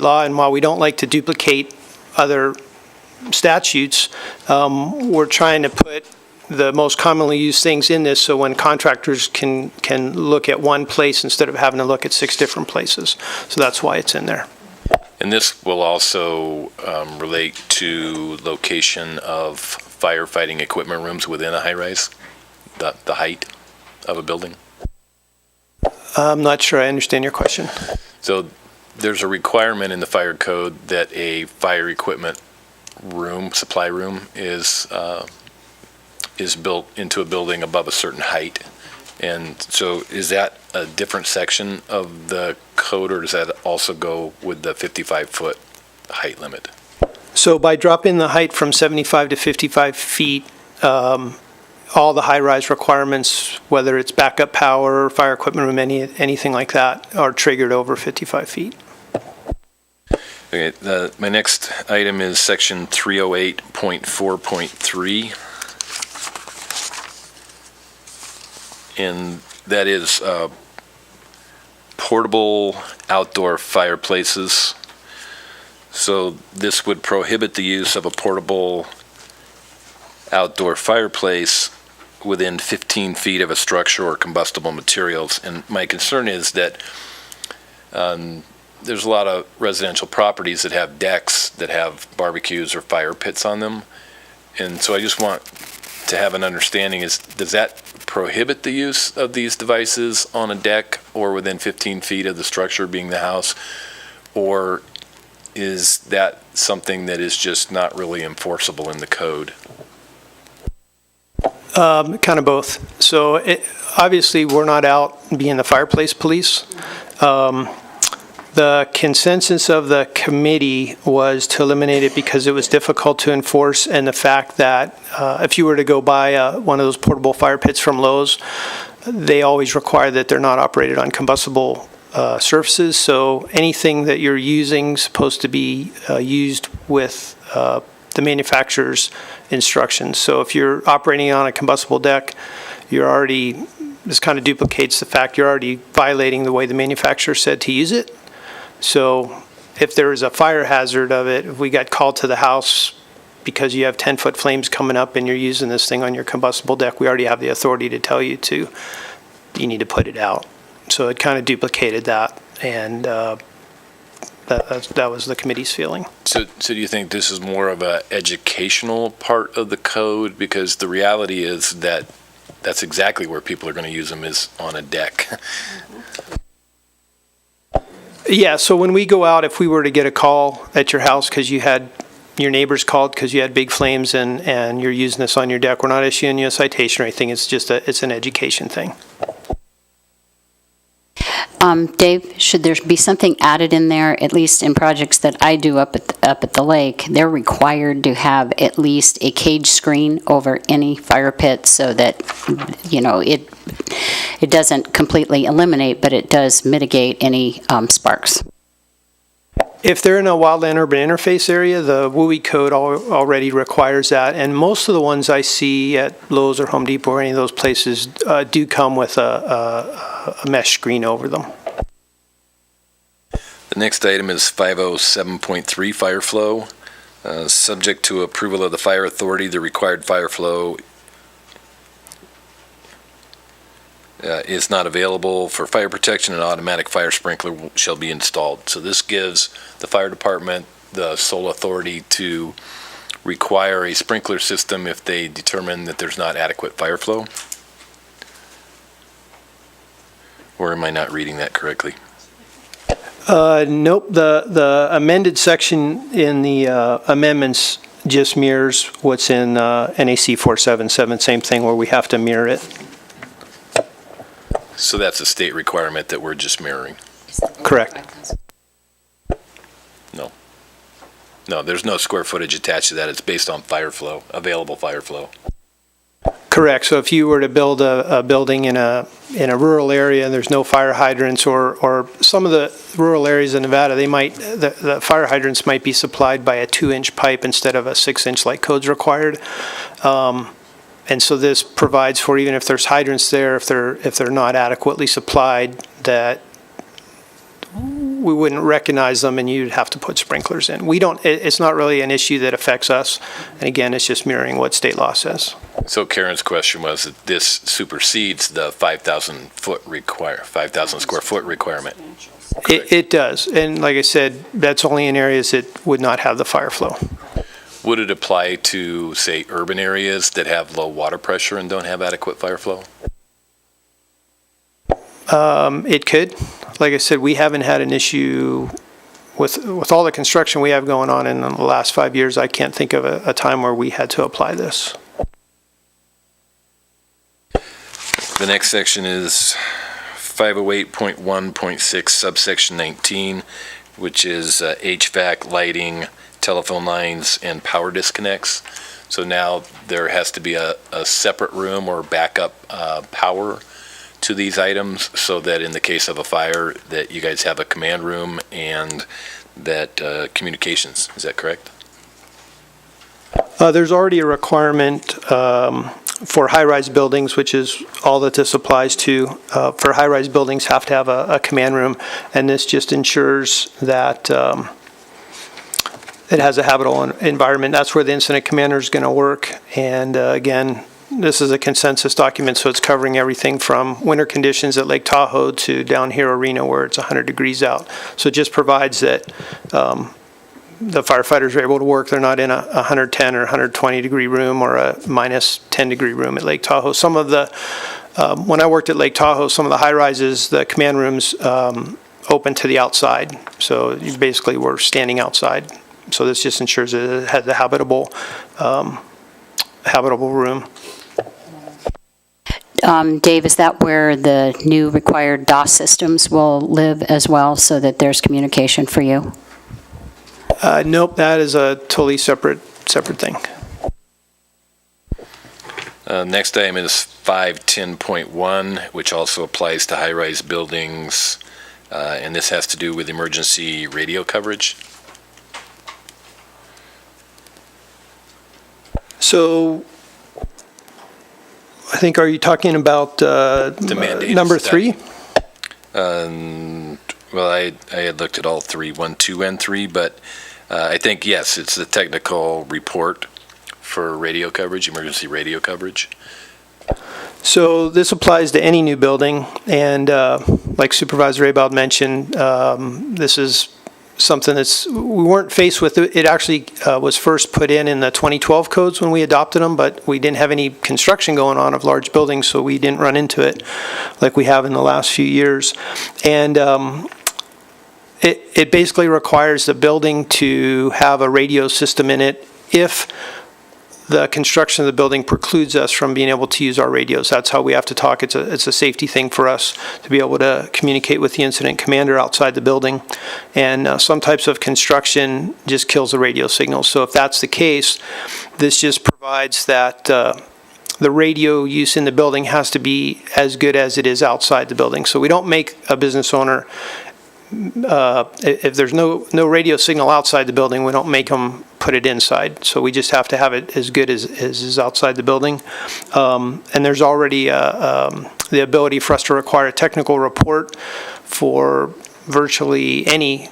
law, and while we don't like to duplicate other statutes, we're trying to put the most commonly used things in this, so when contractors can look at one place instead of having to look at 6 different places. So that's why it's in there. And this will also relate to location of firefighting equipment rooms within a high-rise, the height of a building? I'm not sure I understand your question. So there's a requirement in the fire code that a fire equipment room, supply room, is built into a building above a certain height. And so is that a different section of the code, or does that also go with the 55-foot height limit? So by dropping the height from 75 to 55 feet, all the high-rise requirements, whether it's backup power, fire equipment room, anything like that, are triggered over 55 feet. Okay, my next item is section 308.4.3. And that is portable outdoor fireplaces. So this would prohibit the use of a portable outdoor fireplace within 15 feet of a structure or combustible materials. And my concern is that there's a lot of residential properties that have decks that have barbecues or fire pits on them. And so I just want to have an understanding, does that prohibit the use of these devices on a deck or within 15 feet of the structure being the house? Or is that something that is just not really enforceable in the code? Kind of both. So obviously, we're not out being the fireplace police. The consensus of the committee was to eliminate it because it was difficult to enforce, and the fact that if you were to go buy one of those portable fire pits from Lowe's, they always require that they're not operated on combustible surfaces. So anything that you're using is supposed to be used with the manufacturer's instructions. So if you're operating on a combustible deck, this kind of duplicates the fact you're already violating the way the manufacturer said to use it. So if there is a fire hazard of it, if we got called to the house because you have 10-foot flames coming up and you're using this thing on your combustible deck, we already have the authority to tell you need to put it out. So it kind of duplicated that, and that was the committee's feeling. So do you think this is more of an educational part of the code? Because the reality is that that's exactly where people are going to use them, is on a deck. Yeah, so when we go out, if we were to get a call at your house because your neighbors called because you had big flames and you're using this on your deck, we're not issuing you a citation or anything. It's just it's an education thing. Dave, should there be something added in there, at least in projects that I do up at the lake, they're required to have at least a cage screen over any fire pit so that, it doesn't completely eliminate, but it does mitigate any sparks. If they're in a wildland urban interface area, the WUI code already requires that, and most of the ones I see at Lowe's or Home Depot or any of those places do come with a mesh screen over them. The next item is 507.3 fire flow. Subject to approval of the fire authority, the required fire flow is not available. For fire protection, an automatic fire sprinkler shall be installed. So this gives the fire department the sole authority to require a sprinkler system if they determine that there's not adequate fire flow. Or am I not reading that correctly? Nope. The amended section in the amendments just mirrors what's in NAC 477, same thing where we have to mirror it. So that's a state requirement that we're just mirroring? Correct. No, there's no square footage attached to that. It's based on fire flow, available fire flow. Correct. So if you were to build a building in a rural area and there's no fire hydrants, or some of the rural areas in Nevada, the fire hydrants might be supplied by a 2-inch pipe instead of a 6-inch like codes required. And so this provides for, even if there's hydrants there, if they're not adequately supplied, that we wouldn't recognize them and you'd have to put sprinklers in. It's not really an issue that affects us. And again, it's just mirroring what state law says. So Karen's question was that this supersedes the 5,000 square foot requirement. It does. And like I said, that's only in areas that would not have the fire flow. Would it apply to, say, urban areas that have low water pressure and don't have adequate fire flow? It could. Like I said, we haven't had an issue with all the construction we have going on in the last 5 years. I can't think of a time where we had to apply this. The next section is 508.1.6 subsection 19, which is HVAC, lighting, telephone lines, and power disconnects. So now there has to be a separate room or backup power to these items, so that in the case of a fire, that you guys have a command room and that communications. Is that correct? There's already a requirement for high-rise buildings, which is all that this applies to. For high-rise buildings, have to have a command room, and this just ensures that it has a habitable environment. That's where the incident commander is going to work. And again, this is a consensus document, so it's covering everything from winter conditions at Lake Tahoe to down here at Reno where it's 100 degrees out. So it just provides that the firefighters are able to work. They're not in a 110 or 120 degree room or a minus 10 degree room at Lake Tahoe. Some of the, when I worked at Lake Tahoe, some of the high rises, the command rooms open to the outside. So you basically were standing outside. So this just ensures that it has a habitable room. Dave, is that where the new required DOS systems will live as well, so that there's communication for you? Nope, that is a totally separate thing. Next item is 510.1, which also applies to high-rise buildings, and this has to do with emergency radio coverage. So, I think, are you talking about number 3? Well, I had looked at all 3, 1, 2, and 3, but I think, yes, it's the technical report for radio coverage, emergency radio coverage. So this applies to any new building, and like Supervisor Abald mentioned, this is something we weren't faced with. It actually was first put in the 2012 codes when we adopted them, but we didn't have any construction going on of large buildings, so we didn't run into it like we have in the last few years. And it basically requires the building to have a radio system in it if the construction of the building precludes us from being able to use our radios. That's how we have to talk. It's a safety thing for us to be able to communicate with the incident commander outside the building. And some types of construction just kills the radio signal. So if that's the case, this just provides that the radio use in the building has to be as good as it is outside the building. So we don't make a business owner, if there's no radio signal outside the building, we don't make them put it inside. So we just have to have it as good as is outside the building. And there's already the ability for us to require a technical report for virtually any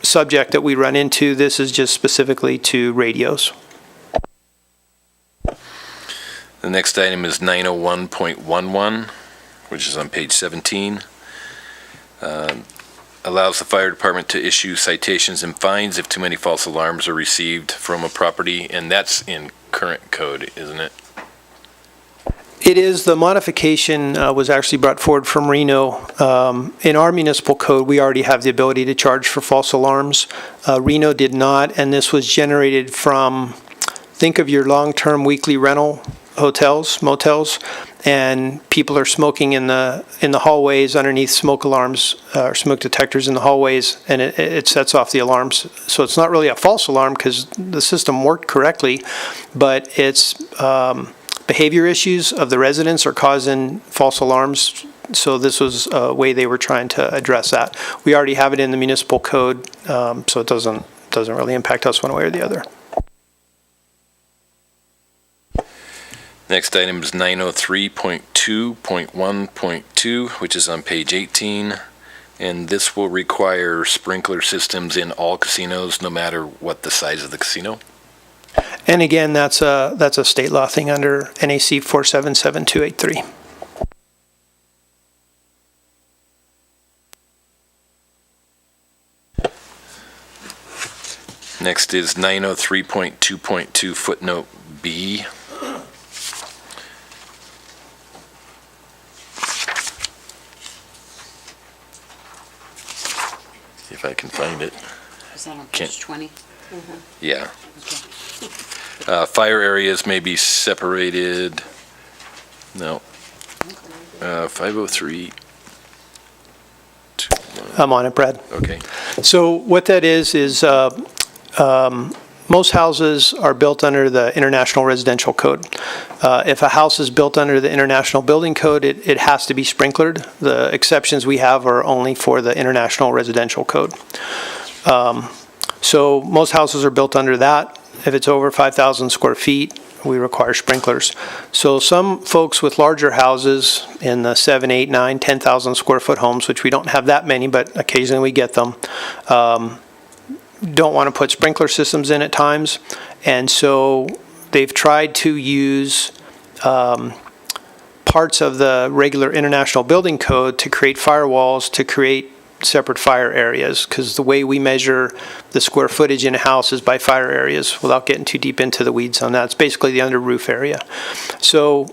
subject that we run into. This is just specifically to radios. The next item is 901.11, which is on page 17. Allows the fire department to issue citations and fines if too many false alarms are received from a property, and that's in current code, isn't it? It is. The modification was actually brought forward from Reno. In our municipal code, we already have the ability to charge for false alarms. Reno did not, and this was generated from, think of your long-term weekly rental hotels, motels, and people are smoking in the hallways underneath smoke alarms or smoke detectors in the hallways, and it sets off the alarms. So it's not really a false alarm because the system worked correctly, but it's behavior issues of the residents are causing false alarms. So this was a way they were trying to address that. We already have it in the municipal code, so it doesn't really impact us one way or the other. Next item is 903.2.1.2, which is on page 18. And this will require sprinkler systems in all casinos, no matter what the size of the casino. And again, that's a state law thing under NAC 477283. Next is 903.2.2 footnote B. If I can find it. Is that on Can't- page 20? Yeah. Fire areas may be separated. No. 503. I'm on it, Brad. Okay. So what that is most houses are built under the International Residential Code. If a house is built under the International Building Code, it has to be sprinklered. The exceptions we have are only for the International Residential Code. So most houses are built under that. If it's over 5,000 square feet, we require sprinklers. So some folks with larger houses in the 7, 8, 9, 10,000 square foot homes, which we don't have that many, but occasionally we get them, don't want to put sprinkler systems in at times. And so they've tried to use parts of the regular International Building Code to create firewalls to create separate fire areas, because the way we measure the square footage in a house is by fire areas, without getting too deep into the weeds on that. It's basically the under roof area. So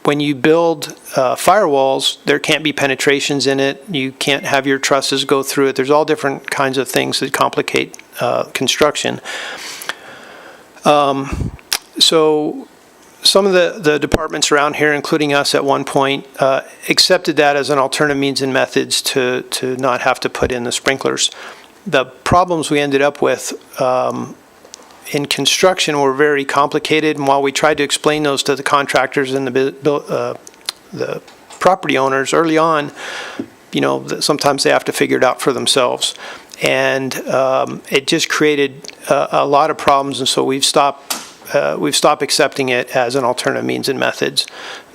when you build firewalls, there can't be penetrations in it. You can't have your trusses go through it. There's all different kinds of things that complicate construction. So some of the departments around here, including us at one point, accepted that as an alternative means and methods to not have to put in the sprinklers. The problems we ended up with in construction were very complicated, and while we tried to explain those to the contractors and the property owners early on, sometimes they have to figure it out for themselves. And it just created a lot of problems, and so we've stopped accepting it as an alternative means and methods.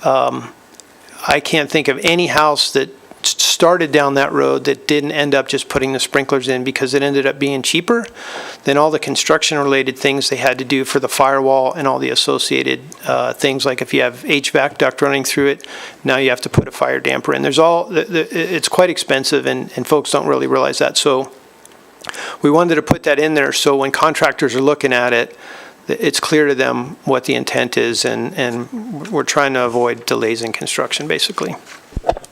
I can't think of any house that started down that road that didn't end up just putting the sprinklers in, because it ended up being cheaper than all the construction-related things they had to do for the firewall and all the associated things, like if you have HVAC duct running through it, now you have to put a fire damper in. It's quite expensive, and folks don't really realize that. So we wanted to put that in there so when contractors are looking at it, it's clear to them what the intent is, and we're trying to avoid delays in construction, basically.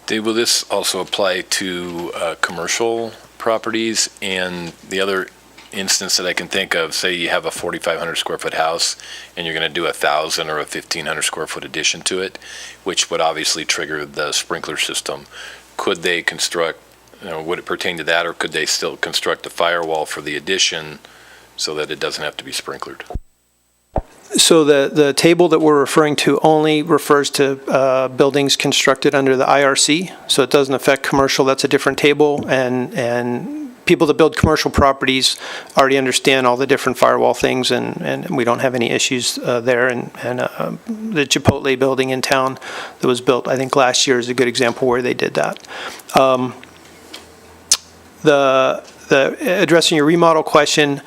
Dave, will this also apply to commercial properties? And the other instance that I can think of, say you have a 4,500 square foot house and you're going to do 1,000 or a 1,500 square foot addition to it, which would obviously trigger the sprinkler system. Could they construct, would it pertain to that, or could they still construct a firewall for the addition so that it doesn't have to be sprinklered? So the table that we're referring to only refers to buildings constructed under the IRC, so it doesn't affect commercial. That's a different table, and people that build commercial properties already understand all the different firewall things, and we don't have any issues there. And the Chipotle building in town that was built, I think last year, is a good example where they did that. Addressing your remodel question,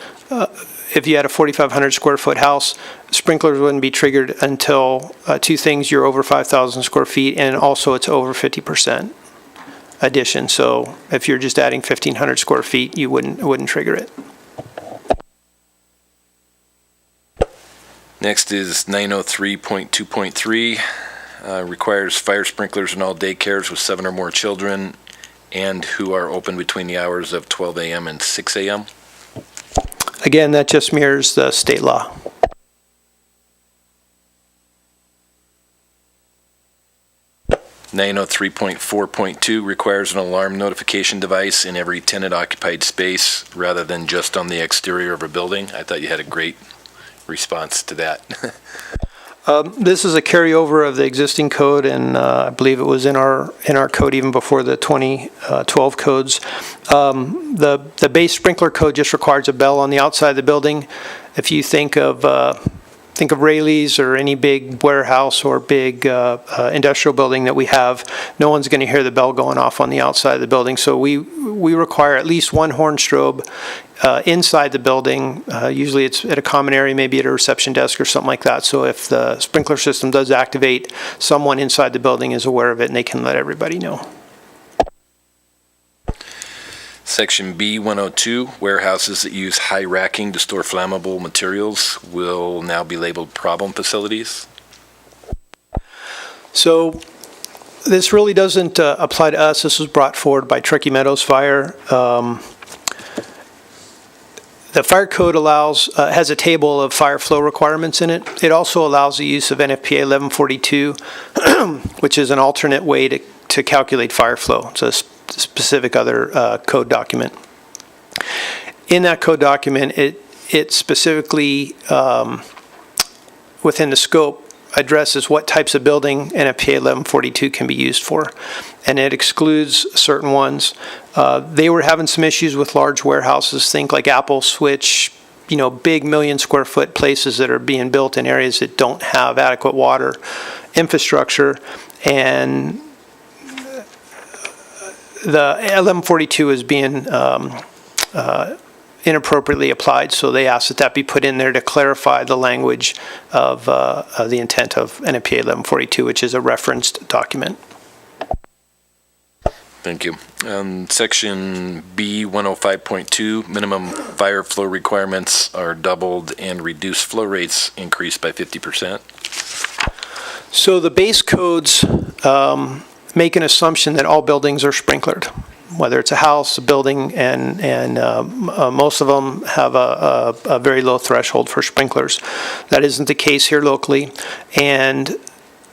if you had a 4,500 square foot house, sprinklers wouldn't be triggered until two things: you're over 5,000 square feet, and also it's over 50% addition. So if you're just adding 1,500 square feet, it wouldn't trigger it. Next is 903.2.3, requires fire sprinklers in all daycares with 7 or more children and who are open between the hours of 12 a.m. and 6 a.m. Again, that just mirrors the state law. .4.2 requires an alarm notification device in every tenant-occupied space rather than just on the exterior of a building. I thought you had a great response to that. This is a carryover of the existing code, and I believe it was in our code even before the 2012 codes. The base sprinkler code just requires a bell on the outside of the building. If you think of Rayleigh's or any big warehouse or big industrial building that we have, no one's going to hear the bell going off on the outside of the building. So we require at least one horn strobe inside the building. Usually it's at a common area, maybe at a reception desk or something like that. So if the sprinkler system does activate, someone inside the building is aware of it and they can let everybody know. Section B102, warehouses that use high racking to store flammable materials will now be labeled problem facilities. So this really doesn't apply to us. This was brought forward by Truckee Meadows Fire. The fire code has a table of fire flow requirements in it. It also allows the use of NFPA 1142, which is an alternate way to calculate fire flow. It's a specific other code document. In that code document, it specifically, within the scope, addresses what types of building NFPA 1142 can be used for, and it excludes certain ones. They were having some issues with large warehouses, think like Apple, Switch, big million-square-foot places that are being built in areas that don't have adequate water infrastructure, and the 1142 is being inappropriately applied, so they asked that be put in there to clarify the language of the intent of NFPA 1142, which is a referenced document. Thank you. Section B105.2, minimum fire flow requirements are doubled and reduced flow rates increased by 50%. So the base codes make an assumption that all buildings are sprinklered, whether it's a house, a building, and most of them have a very low threshold for sprinklers. That isn't the case here locally, and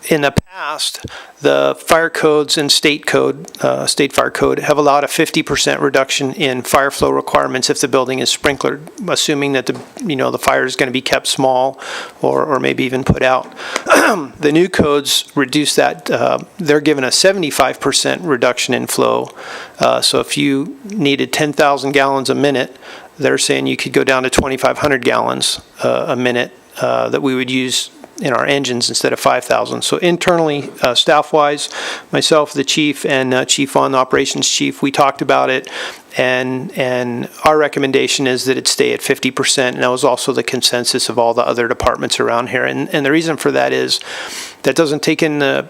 in the past, the fire codes and state fire code have allowed a 50% reduction in fire flow requirements if the building is sprinklered, assuming that the fire is going to be kept small or maybe even put out. The new codes reduce that. They're given a 75% reduction in flow. So if you needed 10,000 gallons a minute, they're saying you could go down to 2,500 gallons a minute that we would use in our engines instead of 5,000. So internally, staff-wise, myself, the chief, and Chief Vaughn, the operations chief, we talked about it, and our recommendation is that it stay at 50%, and that was also the consensus of all the other departments around here. And the reason for that is that doesn't take into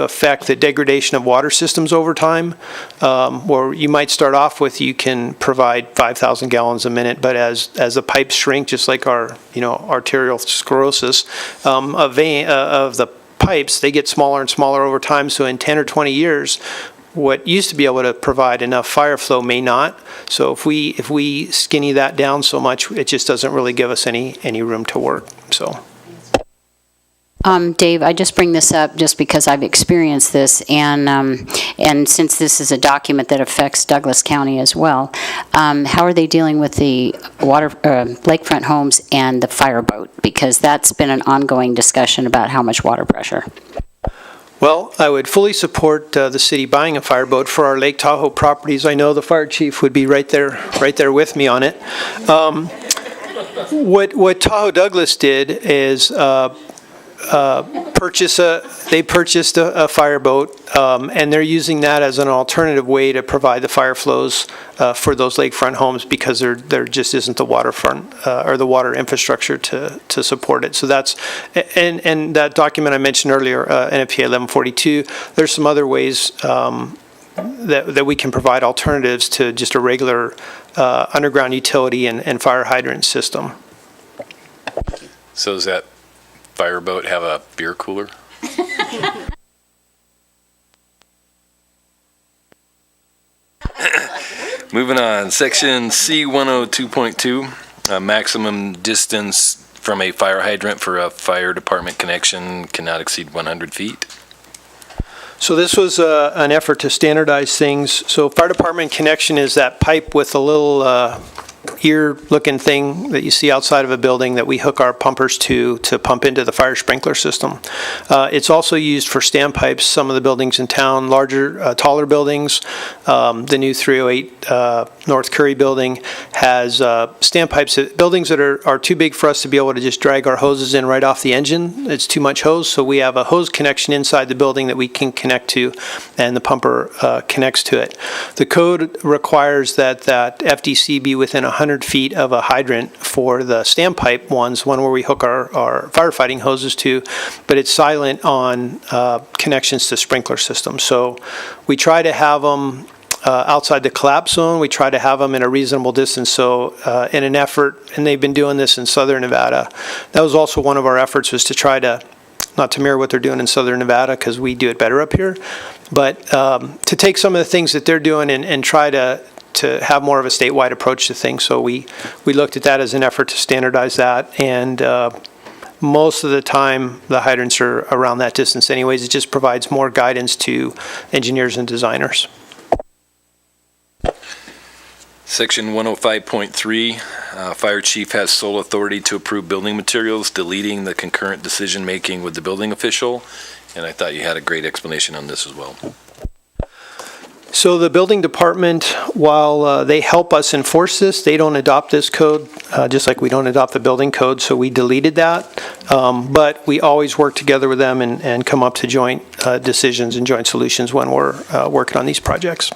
effect the degradation of water systems over time, where you might start off with you can provide 5,000 gallons a minute, but as the pipes shrink, just like our arterial sclerosis of the pipes, they get smaller and smaller over time. So in 10 or 20 years, what used to be able to provide enough fire flow may not. So if we skinny that down so much, it just doesn't really give us any room to work. So. Dave, I just bring this up just because I've experienced this, and since this is a document that affects Douglas County as well, how are they dealing with the lakefront homes and the fireboat? Because that's been an ongoing discussion about how much water pressure. Well, I would fully support the city buying a fireboat for our Lake Tahoe properties. I know the fire chief would be right there with me on it. What Tahoe Douglas did is purchased a fireboat, and they're using that as an alternative way to provide the fire flows for those lakefront homes, because there just isn't the waterfront or the water infrastructure to support it. So that's and that document I mentioned earlier, NFPA 1142. There's some other ways that we can provide alternatives to just a regular underground utility and fire hydrant system. So does that fireboat have a beer cooler? Moving on, section C102.2, maximum distance from a fire hydrant for a fire department connection cannot exceed 100 feet. So this was an effort to standardize things. So fire department connection is that pipe with a little ear-looking thing that you see outside of a building that we hook our pumpers to pump into the fire sprinkler system. It's also used for standpipes. Some of the buildings in town, larger, taller buildings, the new 308 North Curry building has standpipes. Buildings that are too big for us to be able to just drag our hoses in right off the engine. It's too much hose, so we have a hose connection inside the building that we can connect to, and the pumper connects to it. The code requires that FDC be within 100 feet of a hydrant for the standpipe ones, one where we hook our firefighting hoses to, but it's silent on connections to sprinkler systems. So we try to have them outside the collapse zone. We try to have them in a reasonable distance. So in an effort, and they've been doing this in Southern Nevada, that was also one of our efforts, was to try to, not to mirror what they're doing in Southern Nevada because we do it better up here, but to take some of the things that they're doing and try to have more of a statewide approach to things. So we looked at that as an effort to standardize that, and most of the time the hydrants are around that distance anyways. It just provides more guidance to engineers and designers. Section 105.3, Fire Chief has sole authority to approve building materials, deleting the concurrent decision-making with the building official, and I thought you had a great explanation on this as well. So the building department, while they help us enforce this, they don't adopt this code, just like we don't adopt the building code, so we deleted that. But we always work together with them and come up to joint decisions and joint solutions when we're working on these projects.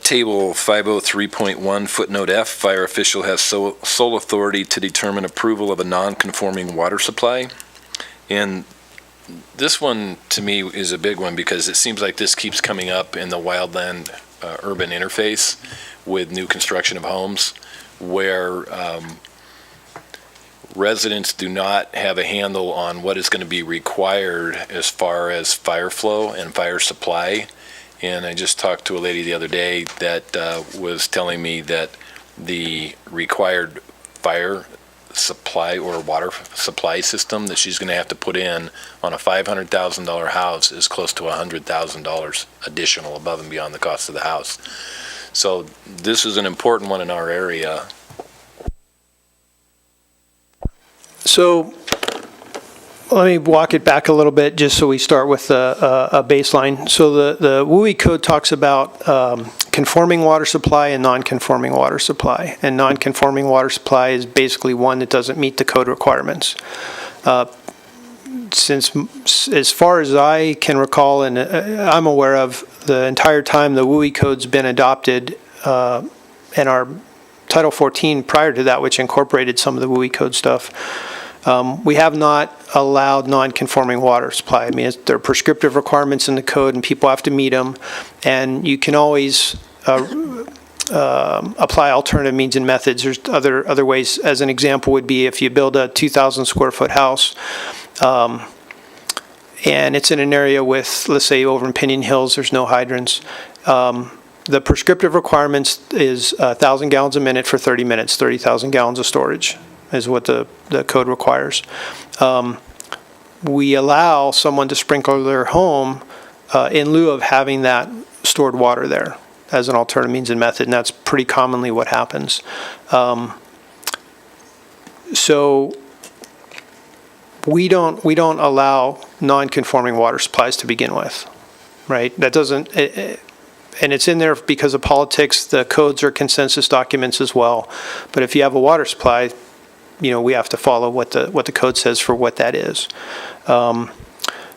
Table 503.1, footnote F, fire official has sole authority to determine approval of a non-conforming water supply. And this one, to me, is a big one because it seems like this keeps coming up in the wildland urban interface with new construction of homes where residents do not have a handle on what is going to be required as far as fire flow and fire supply. And I just talked to a lady the other day that was telling me that the required fire supply or water supply system that she's going to have to put in on a $500,000 house is close to $100,000 additional above and beyond the cost of the house. So this is an important one in our area. So let me walk it back a little bit just so we start with a baseline. So the WUI code talks about conforming water supply and non-conforming water supply. And non-conforming water supply is basically one that doesn't meet the code requirements. Since, as far as I can recall and I'm aware of, the entire time the WUI code's been adopted and our Title 14 prior to that, which incorporated some of the WUI code stuff, we have not allowed non-conforming water supply. I mean, there are prescriptive requirements in the code, and people have to meet them. And you can always apply alternative means and methods. There's other ways. As an example, would be if you build a 2,000 square foot house, and it's in an area with, let's say, over in Pinion Hills, there's no hydrants. The prescriptive requirements is 1,000 gallons a minute for 30 minutes, 30,000 gallons of storage is what the code requires. We allow someone to sprinkle their home in lieu of having that stored water there as an alternative means and method, and that's pretty commonly what happens. So we don't allow non-conforming water supplies to begin with, right? That doesn't, and it's in there because of politics. The codes are consensus documents as well. But if you have a water supply, you know, we have to follow what the code says for what that is.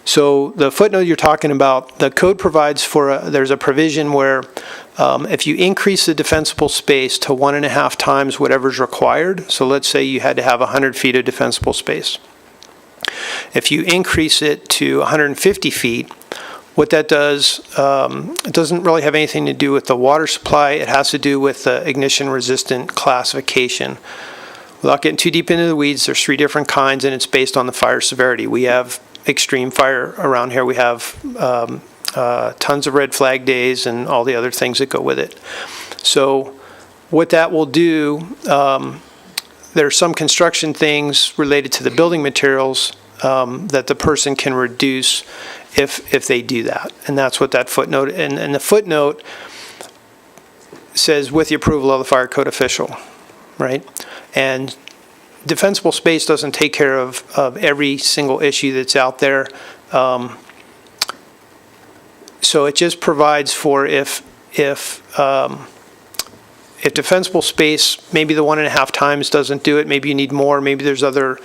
So the footnote you're talking about, the code provides for there's a provision where if you increase the defensible space to 1.5 times whatever's required, so let's say you had to have 100 feet of defensible space. If you increase it to 150 feet, what that does, it doesn't really have anything to do with the water supply. It has to do with the ignition resistant classification. Without getting too deep into the weeds, there's 3 different kinds, and it's based on the fire severity. We have extreme fire around here. We have tons of red flag days and all the other things that go with it. So what that will do, there's some construction things related to the building materials that the person can reduce if they do that. And that's what that footnote, and the footnote says with the approval of the fire code official, right? And defensible space doesn't take care of every single issue that's out there. So it just provides for if defensible space, maybe the 1.5 times doesn't do it, maybe you need more, maybe there's other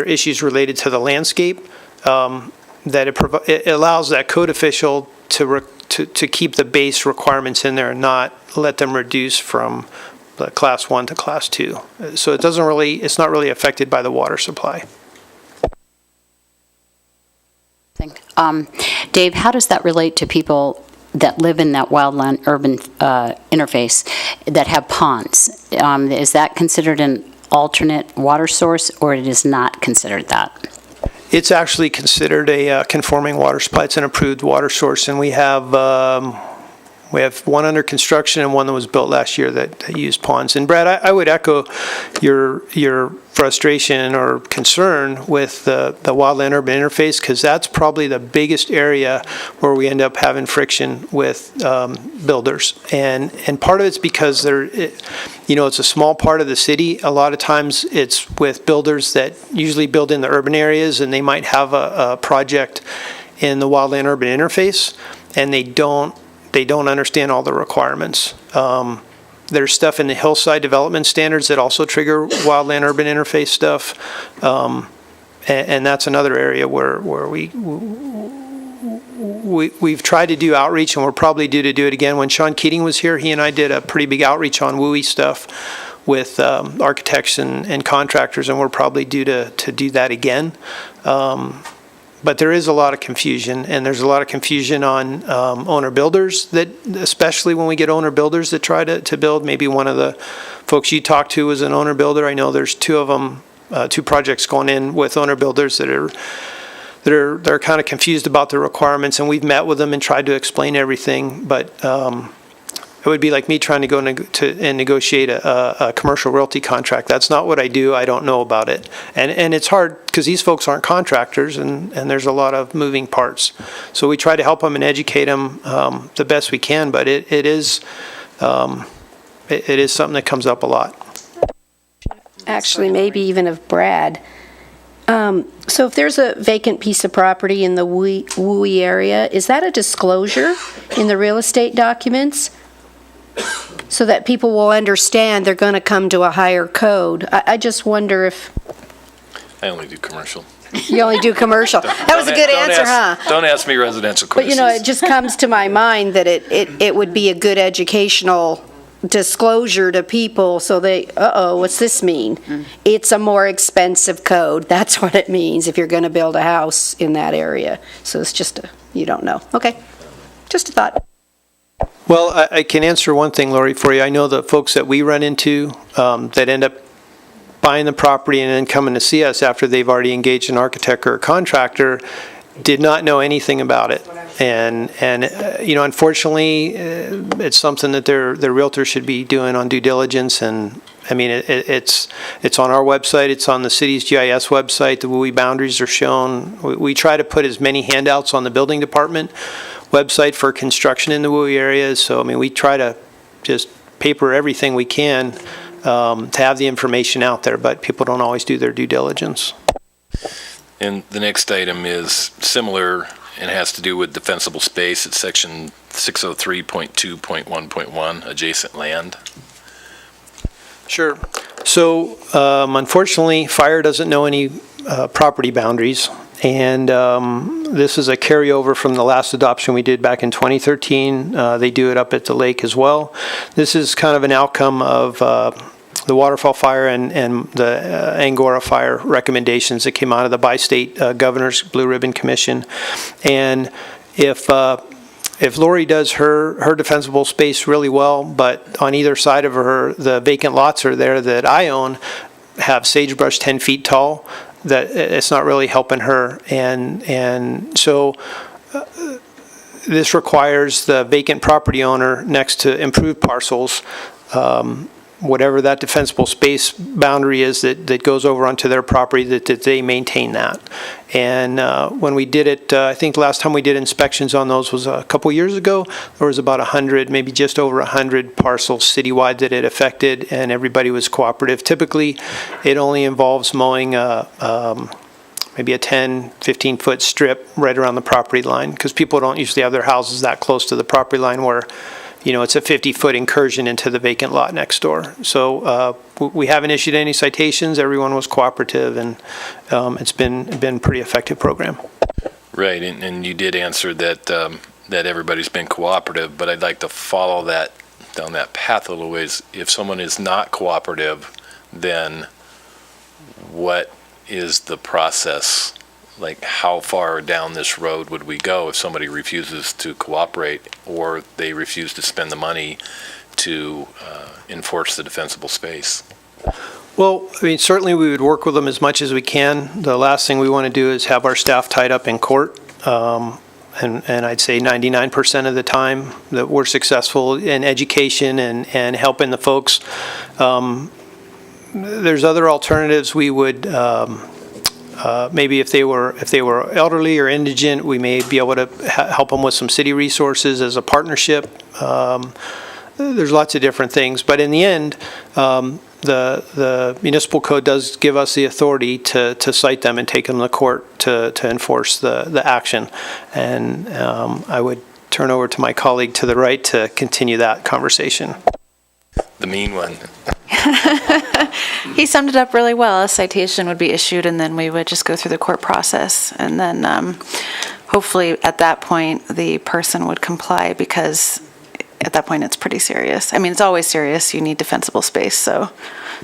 issues related to the landscape, that it allows that code official to keep the base requirements in there and not let them reduce from the class 1 to class 2. So it's not really affected by the water supply. Dave, how does that relate to people that live in that wildland urban interface that have ponds? Is that considered an alternate water source, or it is not considered that? It's actually considered a conforming water supply. It's an approved water source, and we have one under construction and one that was built last year that used ponds. And Brad, I would echo your frustration or concern with the wildland urban interface, because that's probably the biggest area where we end up having friction with builders. And part of it's because it's a small part of the city. A lot of times it's with builders that usually build in the urban areas, and they might have a project in the wildland urban interface, and they don't understand all the requirements. There's stuff in the hillside development standards that also trigger wildland urban interface stuff. And that's another area where we've tried to do outreach, and we're probably due to do it again. When Sean Keating was here, he and I did a pretty big outreach on WUI stuff with architects and contractors, and we're probably due to do that again. But there is a lot of confusion, and there's a lot of confusion on owner-builders, that, especially when we get owner-builders that try to build. Maybe one of the folks you talked to was an owner-builder. I know there's two of them, 2 projects going in with owner-builders that are kind of confused about the requirements, and we've met with them and tried to explain everything. But it would be like me trying to go and negotiate a commercial realty contract. That's not what I do. I don't know about it. And it's hard because these folks aren't contractors, and there's a lot of moving parts. So we try to help them and educate them the best we can, but it is something that comes up a lot. Actually, maybe even of Brad. So if there's a vacant piece of property in the WUI area, is that a disclosure in the real estate documents? So that people will understand they're going to come to a higher code. I just wonder if... I only do commercial. You only do commercial. That was a good answer, huh? Don't ask me residential But, questions. it just comes to my mind that it would be a good educational disclosure to people, so they, what's this mean? It's a more expensive code. That's what it means if you're going to build a house in that area. So it's just you don't know. Okay, just a thought. Well, I can answer one thing, Lori, for you. I know the folks that we run into that end up buying the property and then coming to see us after they've already engaged an architect or a contractor did not know anything about it. And unfortunately, it's something that their realtor should be doing on due diligence. And I mean, it's on our website. It's on the city's GIS website. The WUI boundaries are shown. We try to put as many handouts on the building department website for construction in the WUI areas. So, I mean, we try to just paper everything we can to have the information out there, but people don't always do their due diligence. And the next item is similar and has to do with defensible space. It's section 603.2.1.1, adjacent land. Sure. So, unfortunately, fire doesn't know any property boundaries. And this is a carryover from the last adoption we did back in 2013. They do it up at the lake as well. This is kind of an outcome of the Waterfall Fire and the Angora Fire recommendations that came out of the bi-state Governor's Blue Ribbon Commission. And if Lori does her defensible space really well, but on either side of her, the vacant lots are there that I own have sagebrush 10 feet tall, that it's not really helping her. And so this requires the vacant property owner next to improved parcels whatever that defensible space boundary is that goes over onto their property, that they maintain that. And when we did it, I think last time we did inspections on those was a couple years ago. There was about 100, maybe just over 100 parcels citywide that it affected, and everybody was cooperative. Typically, it only involves mowing maybe a 10, 15-foot strip right around the property line, because people don't usually have their houses that close to the property line where, you know, it's a 50-foot incursion into the vacant lot next door. So we haven't issued any citations. Everyone was cooperative, and it's been a pretty effective program. Right, and you did answer that that everybody's been cooperative, but I'd like to follow that down that path a little ways. If someone is not cooperative, then what is the process? Like, how far down this road would we go if somebody refuses to cooperate, or they refuse to spend the money to enforce the defensible space? Well, I mean, certainly we would work with them as much as we can. The last thing we want to do is have our staff tied up in court. And I'd say 99% of the time that we're successful in education and helping the folks. There's other alternatives. We would maybe if they were elderly or indigent, we may be able to help them with some city resources as a partnership. There's lots of different things, but in the end, the municipal code does give us the authority to cite them and take them to court to enforce the action. And I would turn over to my colleague to the right to continue that conversation. The mean one. He summed it up really well. A citation would be issued, and then we would just go through the court process. And then hopefully at that point, the person would comply, because at that point, it's pretty serious. I mean, it's always serious. You need defensible space, so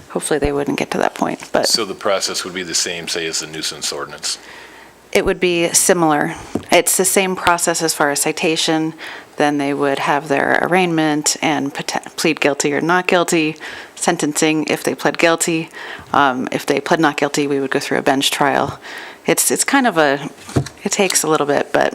hopefully they wouldn't get to that point. But So the process would be the same, say, as the nuisance ordinance? it would be similar. It's the same process as far as citation. Then they would have their arraignment and plead guilty or not guilty, sentencing if they pled guilty. If they pled not guilty, we would go through a bench trial. It's kind of it takes a little bit, but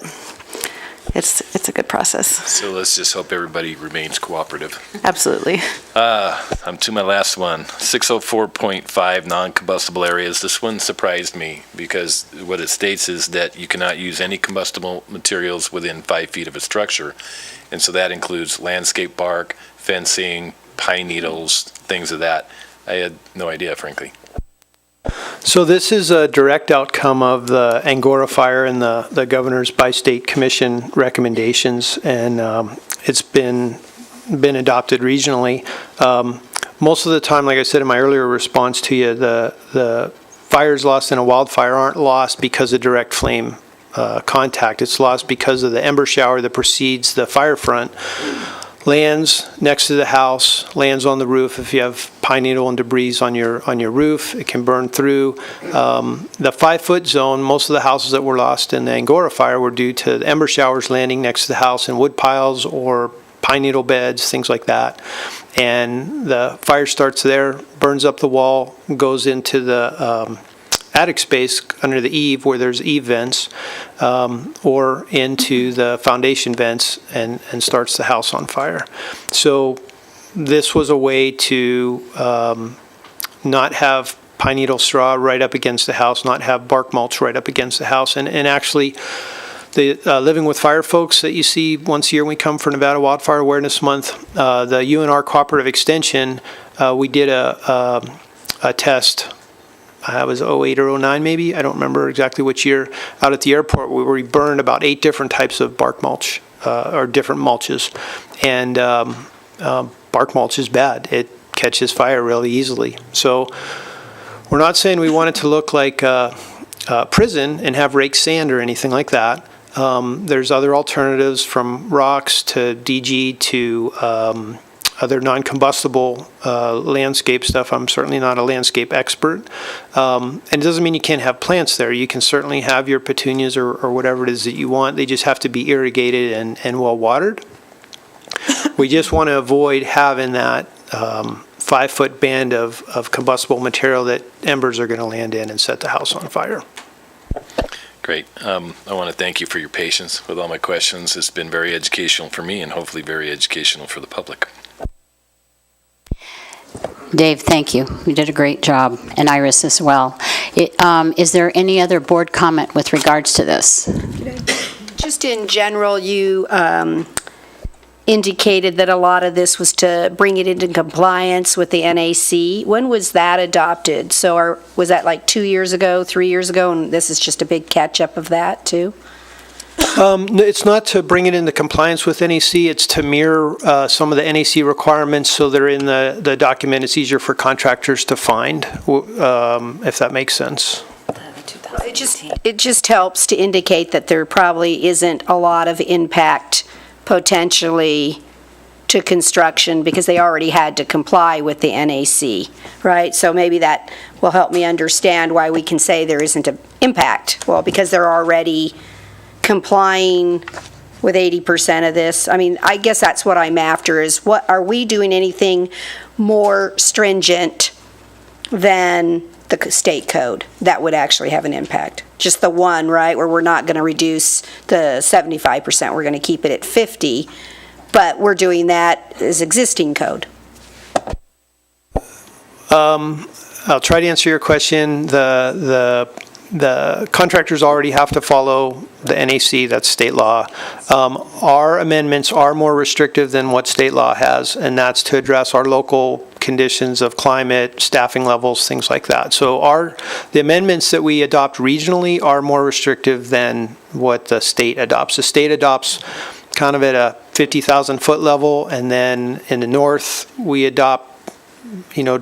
it's a good process. So let's just hope everybody remains cooperative. Absolutely. I'm to my last one. 604.5 non-combustible areas. This one surprised me, because what it states is that you cannot use any combustible materials within 5 feet of a structure. And so that includes landscape bark, fencing, pine needles, things of that. I had no idea, frankly. So this is a direct outcome of the Angora fire and the governor's by-state commission recommendations, and it's been adopted regionally. Most of the time, like I said in my earlier response to you, the fires lost in a wildfire aren't lost because of direct flame contact. It's lost because of the ember shower that precedes the fire front. Lands next to the house, lands on the roof. If you have pine needle and debris on your roof, it can burn through. The 5-foot zone, most of the houses that were lost in the Angora fire were due to the ember showers landing next to the house in wood piles or pine needle beds, things like that. And the fire starts there, burns up the wall, goes into the attic space under the eave where there's eave vents, or into the foundation vents, and starts the house on fire. So this was a way to not have pine needle straw right up against the house, not have bark mulch right up against the house. And actually, the Living with Fire folks that you see once a year when we come for Nevada Wildfire Awareness Month, the UNR Cooperative Extension, we did a test. It was 08 or 09 maybe, I don't remember exactly which year, out at the airport where we burned about 8 different types of bark mulch, or different mulches. And bark mulch is bad. It catches fire really easily. So we're not saying we want it to look like prison and have raked sand or anything like that. There's other alternatives, from rocks to DG to other non-combustible landscape stuff. I'm certainly not a landscape expert. And it doesn't mean you can't have plants there. You can certainly have your petunias or whatever it is that you want. They just have to be irrigated and well watered. We just want to avoid having that 5-foot band of combustible material that embers are going to land in and set the house on fire. Great. I want to thank you for your patience with all my questions. It's been very educational for me, and hopefully very educational for the public. Dave, thank you. You did a great job, and Iris as well. Is there any other board comment with regards to this? Just in general, you indicated that a lot of this was to bring it into compliance with the NAC. When was that adopted? So was that like 2 years ago, 3 years ago, and this is just a big catch-up of that, too? No, it's not to bring it into compliance with NAC, it's to mirror some of the NAC requirements so they're in the document. It's easier for contractors to find, if that makes sense. It just helps to indicate that there probably isn't a lot of impact potentially to construction because they already had to comply with the NAC, right? So maybe that will help me understand why we can say there isn't an impact. Well, because they're already complying with 80% of this. I mean, I guess that's what I'm after is are we doing anything more stringent than the state code that would actually have an impact? Just the one, right, where we're not going to reduce the 75%, we're going to keep it at 50, but we're doing that as existing code. I'll try to answer your question. The contractors already have to follow the NAC, that's state law. Our amendments are more restrictive than what state law has, and that's to address our local conditions of climate, staffing levels, things like that. So the amendments that we adopt regionally are more restrictive than what the state adopts. The state adopts kind of at a 50,000 foot level, and then in the north, we adopt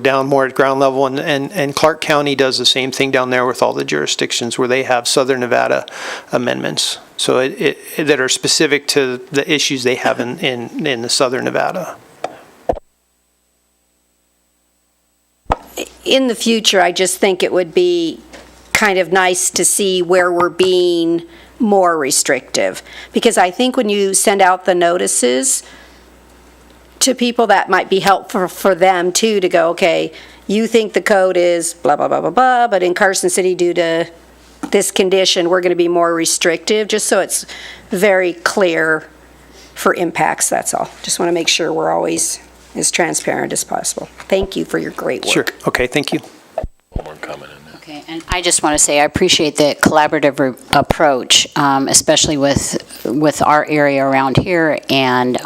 down more at ground level, and Clark County does the same thing down there with all the jurisdictions where they have Southern Nevada amendments, so that are specific to the issues they have in the Southern Nevada. In the future, I just think it would be kind of nice to see where we're being more restrictive, because I think when you send out the notices to people, that might be helpful for them too, to go, okay, you think the code is blah, blah, blah, blah, blah, but in Carson City, due to this condition, we're going to be more restrictive, just so it's very clear for impacts, that's all. Just want to make sure we're always as transparent as possible. Thank you for your great work. Sure. Okay, thank you. One more comment in there. Okay, and I just want to say I appreciate the collaborative approach, especially with our area around here and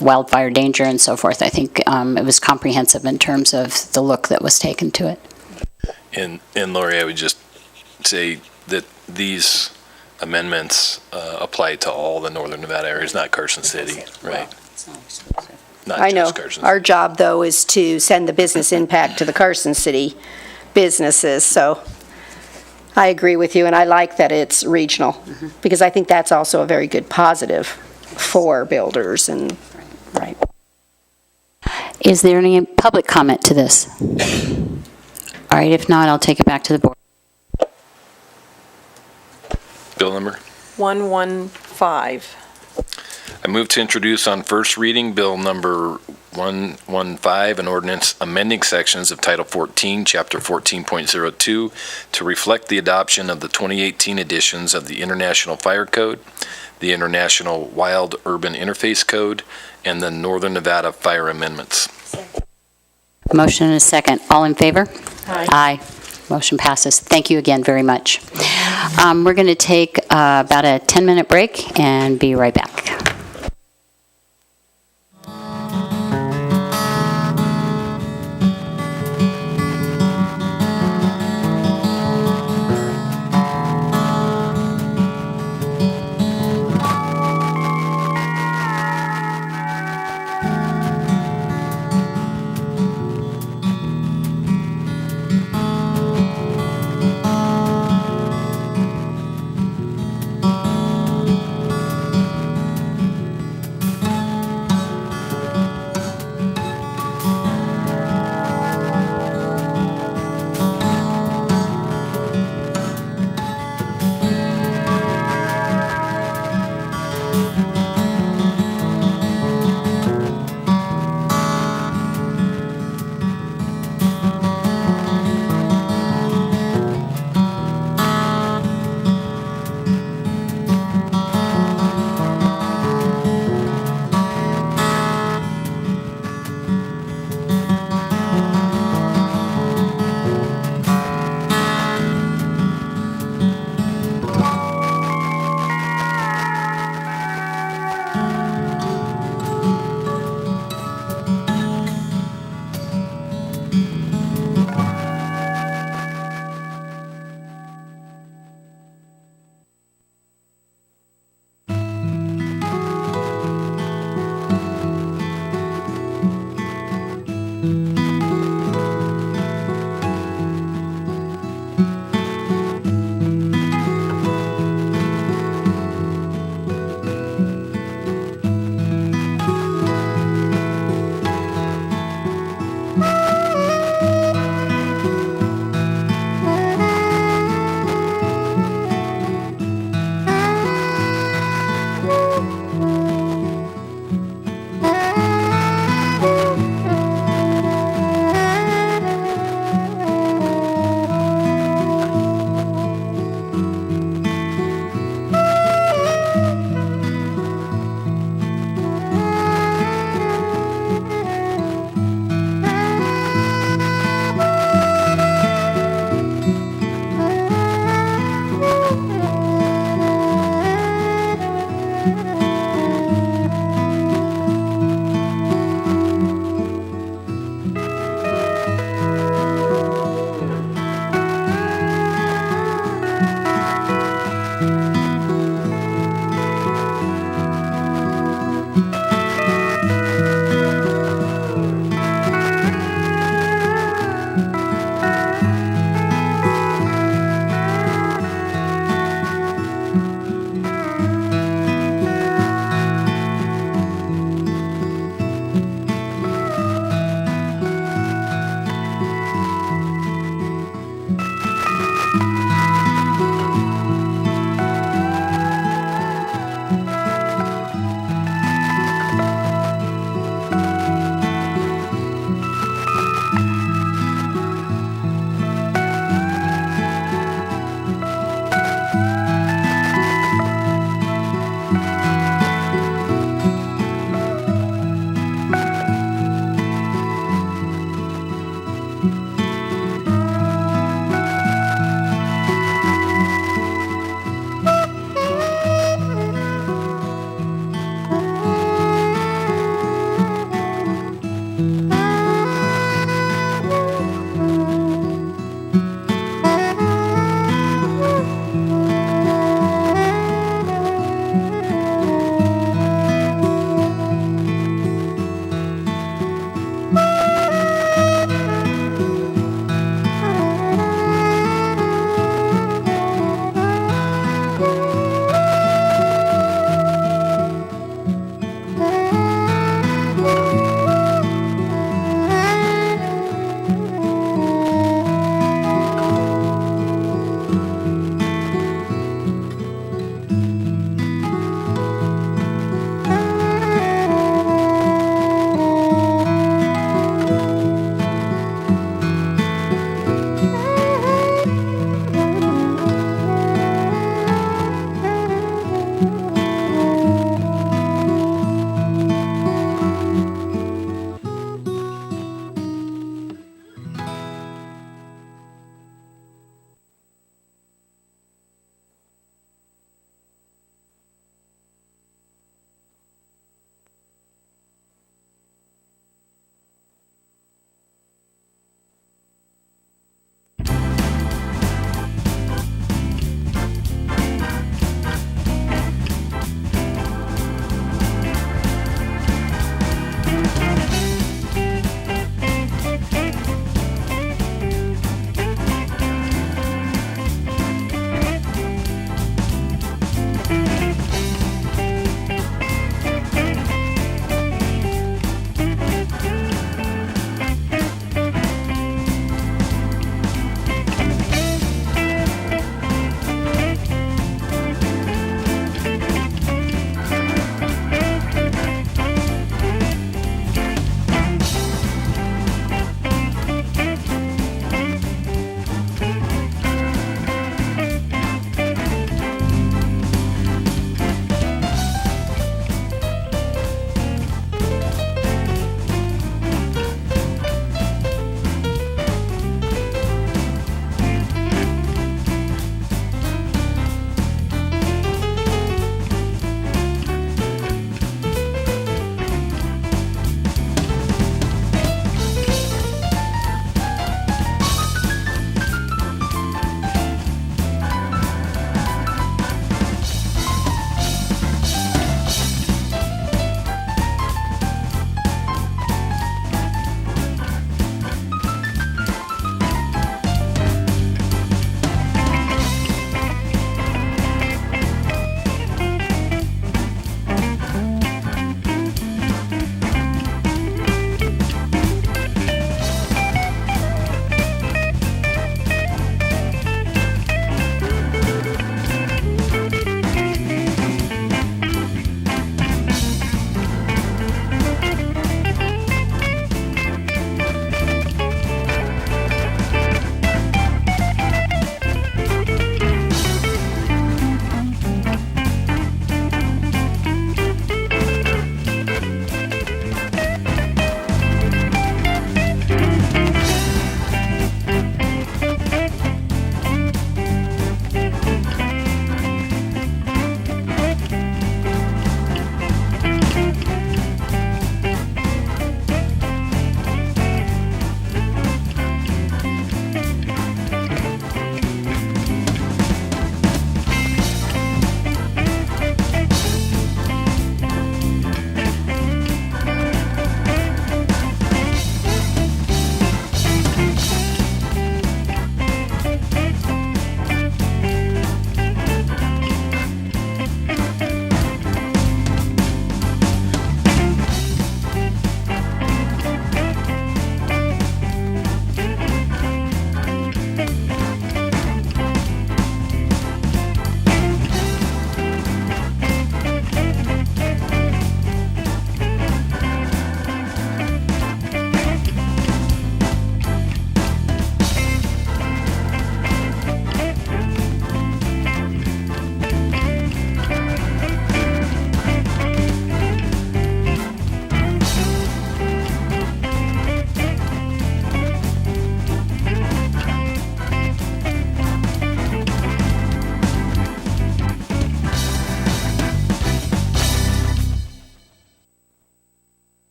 wildfire danger and so forth. I think it was comprehensive in terms of the look that was taken to it. And Lori, I would just say that these amendments apply to all the northern Nevada areas, not Carson City, right? It's not exclusive. Not I know. just Carson Our City. job, though, is to send the business impact to the Carson City businesses, so I agree with you, and I like that it's regional, because I think that's also a very good positive for builders and, right. Is there any public comment to this? All right, if not, I'll take it back to the board. Bill number? 115. I move to introduce on first reading Bill number 115, an ordinance amending sections of Title 14, Chapter 14.02 to reflect the adoption of the 2018 editions of the International Fire Code, the International Wild Urban Interface Code, and the Northern Nevada Fire Amendments. Motion and a second. All in favor? Aye. Aye. Motion passes. Thank you again very much. We're going to take about a 10-minute break and be right back.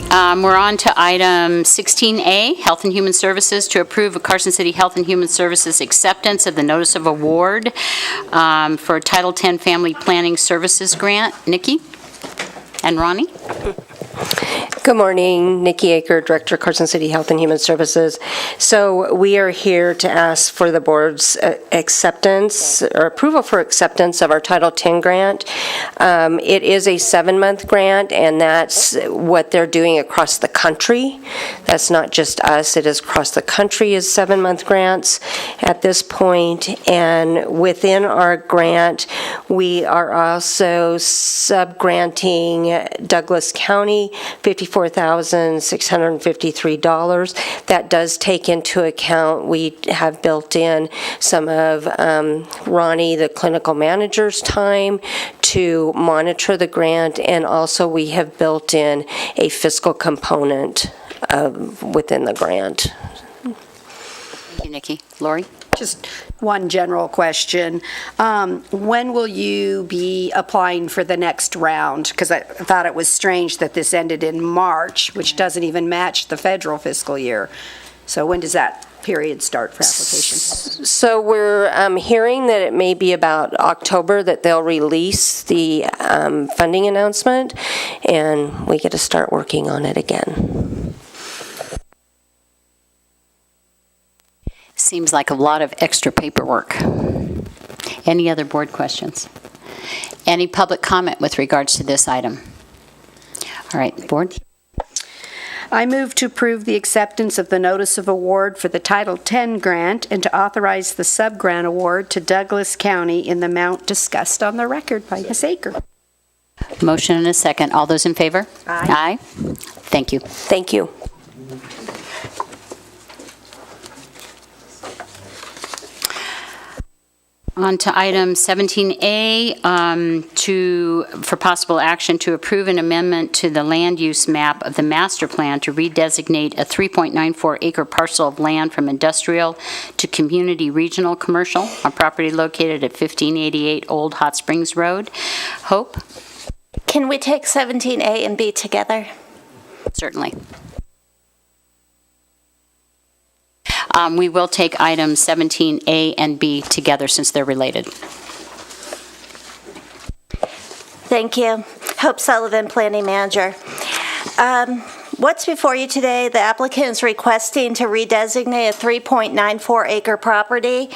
right, we're on to item 16A, Health and Human Services, to approve a Carson City Health and Human Services acceptance of the notice of award for Title X Family Planning Services Grant. Nikki and Ronnie? Good morning, Nikki Aker, Director, Carson City Health and Human Services. So we are here to ask for the board's acceptance or approval for acceptance of our Title X grant. It is a 7-month grant, and that's what they're doing across the country. That's not just us, it is across the country is 7-month grants at this point. And within our grant, we are also sub-granting Douglas County $54,653. That does take into account, we have built in some of Ronnie, the clinical manager's time to monitor the grant, and also we have built in a fiscal component within the grant. Thank you, Nikki. Lori? Just one general question. When will you be applying for the next round? Because I thought it was strange that this ended in March, which doesn't even match the federal fiscal year. So when does that period start for applications? So we're hearing that it may be about October that they'll release the funding announcement, and we get to start working on it again. Seems like a lot of extra paperwork. Any other board questions? Any public comment with regards to this item? All right, board? I move to approve the acceptance of the notice of award for the Title X grant and to authorize the sub-grant award to Douglas County in the amount discussed on the record by Ms. Aker. Motion and a second. All those in favor? Aye. Thank you. Thank you. On to item 17A, for possible action to approve an amendment to the land use map of the master plan to redesignate a 3.94 acre parcel of land from industrial to community regional commercial on property located at 1588 Old Hot Springs Road. Hope? Can we take 17A and B together? Certainly. We will take items 17A and B together since they're related. Thank you. Hope Sullivan, Planning Manager. What's before you today, the applicant is requesting to redesignate a 3.94 acre property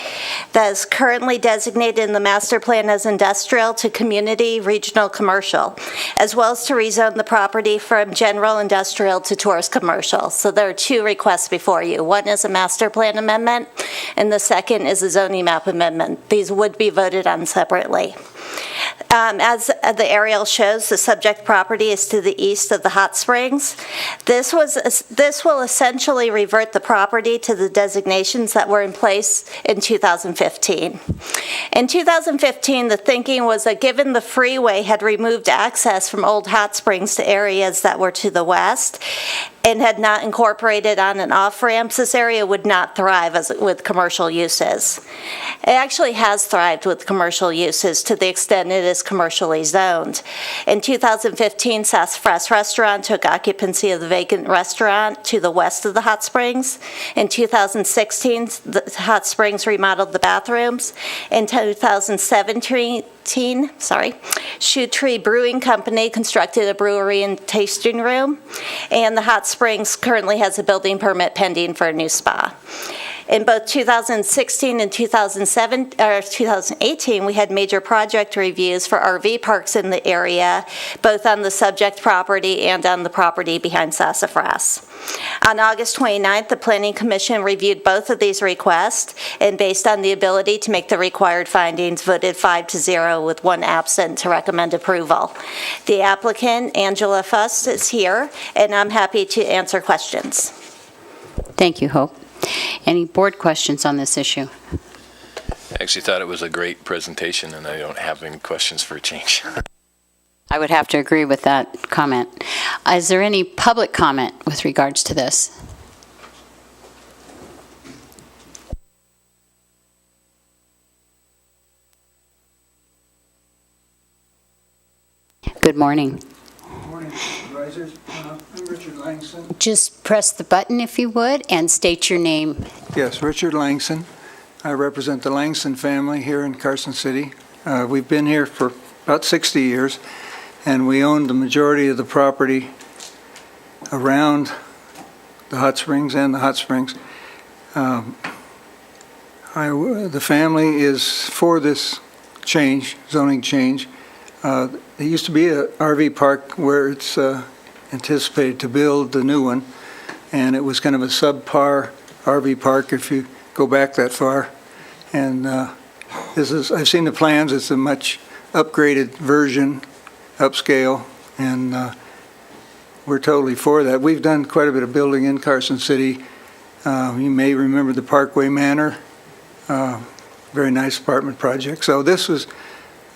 that is currently designated in the master plan as industrial to community regional commercial, as well as to rezone the property from general industrial to tourist commercial. So there are two requests before you. One is a master plan amendment, and the second is a zoning map amendment. These would be voted on separately. As the aerial shows, the subject property is to the east of the hot springs. This will essentially revert the property to the designations that were in place in 2015. In 2015, the thinking was that given the freeway had removed access from Old Hot Springs to areas that were to the west and had not incorporated on and off ramps, this area would not thrive with commercial uses. It actually has thrived with commercial uses to the extent it is commercially zoned. In 2015, Sassafras Restaurant took occupancy of the vacant restaurant to the west of the hot springs. In 2016, the hot springs remodeled the bathrooms. In 2017, Shoe Tree Brewing Company constructed a brewery and tasting room, and the Hot Springs currently has a building permit pending for a new spa. In both 2016 and 2018, we had major project reviews for RV parks in the area, both on the subject property and on the property behind Sassafras. On August 29th, the Planning Commission reviewed both of these requests, and based on the ability to make the required findings, voted 5-0 with one absent to recommend approval. The applicant, Angela Fuss, is here, and I'm happy to answer questions. Thank you, Hope. Any board questions on this issue? I actually thought it was a great presentation, and I don't have any questions for a change. I would have to agree with that comment. Is there any public comment with regards to this? Good morning. Good morning, Supervisors. I'm Richard Langston. Just press the button if you would and state your name. Yes, Richard Langston. I represent the Langston family here in Carson City. We've been here for about 60 years, and we own the majority of the property around the hot springs and the hot springs. The family is for this change, zoning change. There used to be a RV park where it's anticipated to build the new one, and it was kind of a subpar RV park if you go back that far. And I've seen the plans. It's a much upgraded version, upscale, and we're totally for that. We've done quite a bit of building in Carson City. You may remember the Parkway Manor, very nice apartment project. So this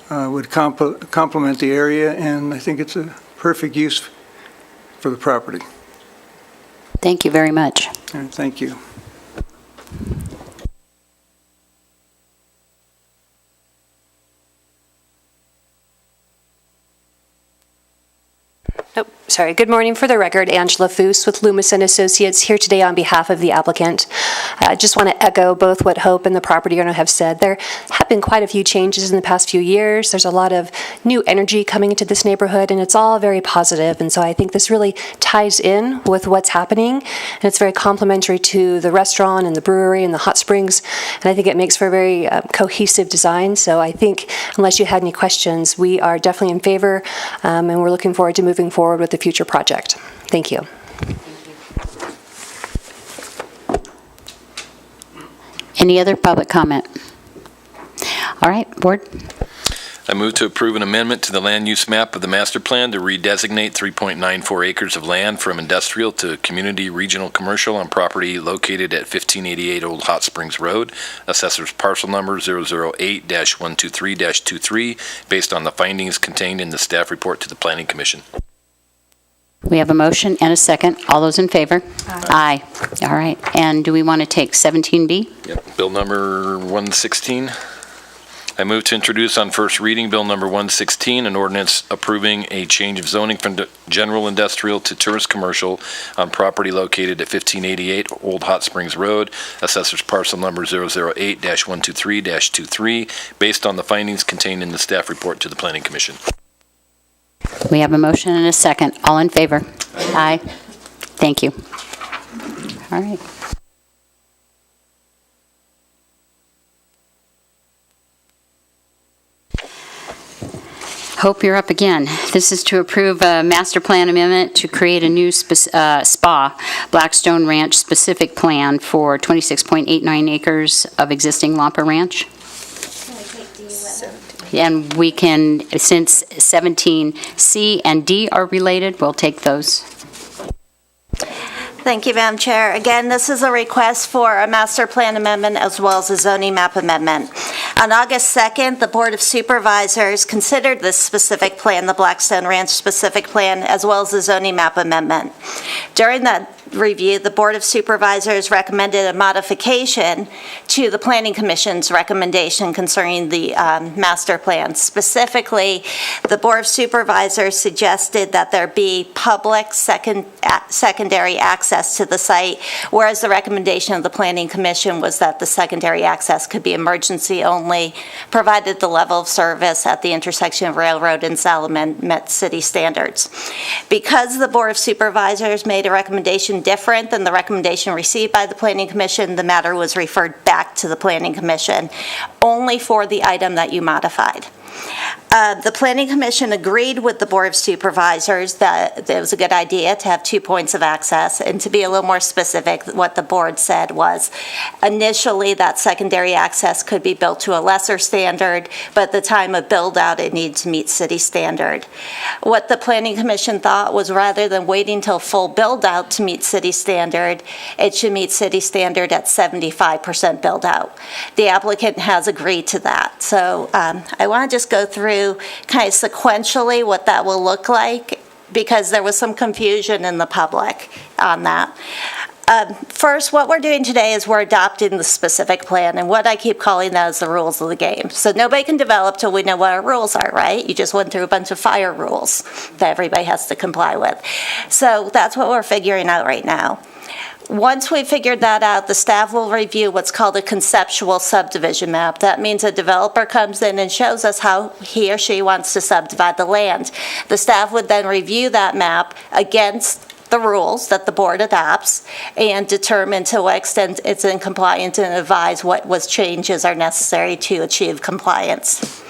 would complement the area, and I think it's a perfect use for the property. Thank you very much. And thank you. Oh, sorry. Good morning. For the record, Angela Foose with Loomis & Associates here today on behalf of the applicant. I just want to echo both what Hope and the property owner have said. There have been quite a few changes in the past few years. There's a lot of new energy coming into this neighborhood, and it's all very positive. And so I think this really ties in with what's happening, and it's very complementary to the restaurant and the brewery and the hot springs. And I think it makes for a very cohesive design. So I think, unless you had any questions, we are definitely in favor, and we're looking forward to moving forward with the future project. Thank you. Any other public comment? All right, board. I move to approve an amendment to the land use map of the master plan to redesignate 3.94 acres of land from industrial to community regional commercial on property located at 1588 Old Hot Springs Road, assessor's parcel number 008-123-23, based on the findings contained in the staff report to the Planning Commission. We have a motion and a second. All those in favor? Aye. All right. And do we want to take 17B? Yep. Bill number 116. I move to introduce on first reading Bill number 116, an ordinance approving a change of zoning from general industrial to tourist commercial on property located at 1588 Old Hot Springs Road, assessor's parcel number 008-123-23, based on the findings contained in the staff report to the Planning Commission. We have a motion and a second. All in favor? Aye. Thank you. All right. Hope you're up again. This is to approve a master plan amendment to create a new spa, Blackstone Ranch specific plan for 26.89 acres of existing Lampa Ranch. And we can, since 17C and D are related, we'll take those. Thank you, Madam Chair. Again, this is a request for a master plan amendment as well as a zoning map amendment. On August 2nd, the Board of Supervisors considered this specific plan, the Blackstone Ranch specific plan, as well as the zoning map amendment. During that review, the Board of Supervisors recommended a modification to the Planning Commission's recommendation concerning the master plan. Specifically, the Board of Supervisors suggested that there be public secondary access to the site, whereas the recommendation of the Planning Commission was that the secondary access could be emergency only, provided the level of service at the intersection of Railroad and Salomon met city standards. Because the Board of Supervisors made a recommendation different than the recommendation received by the Planning Commission, the matter was referred back to the Planning Commission only for the item that you modified. The Planning Commission agreed with the Board of Supervisors that it was a good idea to have 2 points of access, and to be a little more specific, what the board said was initially that secondary access could be built to a lesser standard, but at the time of build out it needed to meet city standard. What the Planning Commission thought was rather than waiting till full build out to meet city standard, it should meet city standard at 75% build out. The applicant has agreed to that. So I want to just go through kind of sequentially what that will look like, because there was some confusion in the public on that. First, what we're doing today is we're adopting the specific plan, and what I keep calling that is the rules of the game. So nobody can develop till we know what our rules are, right? You just went through a bunch of fire rules that everybody has to comply with. So that's what we're figuring out right now. Once we figured that out, the staff will review what's called a conceptual subdivision map. That means a developer comes in and shows us how he or she wants to subdivide the land. The staff would then review that map against the rules that the board adopts and determine to what extent it's in compliance and advise what changes are necessary to achieve compliance.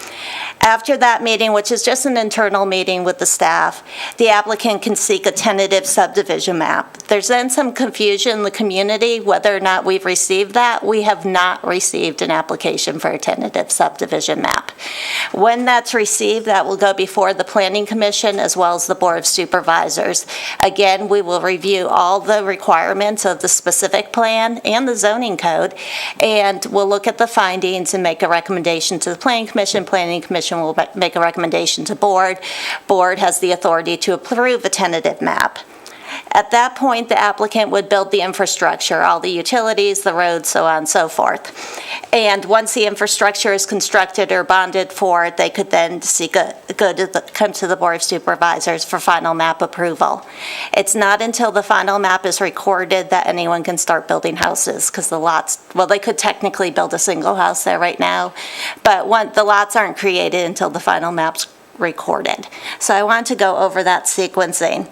After that meeting, which is just an internal meeting with the staff, the applicant can seek a tentative subdivision map. There's then some confusion in the community whether or not we've received that. We have not received an application for a tentative subdivision map. When that's received, that will go before the Planning Commission as well as the Board of Supervisors. Again, we will review all the requirements of the specific plan and the zoning code, and we'll look at the findings and make a recommendation to the Planning Commission. Planning Commission will make a recommendation to board. Board has the authority to approve a tentative map. At that point, the applicant would build the infrastructure, all the utilities, the roads, so on and so forth. And once the infrastructure is constructed or bonded for, they could then come to the Board of Supervisors for final map approval. It's not until the final map is recorded that anyone can start building houses, because the lots, well, they could technically build a single house there right now, but the lots aren't created until the final map's recorded. So I want to go over that sequencing.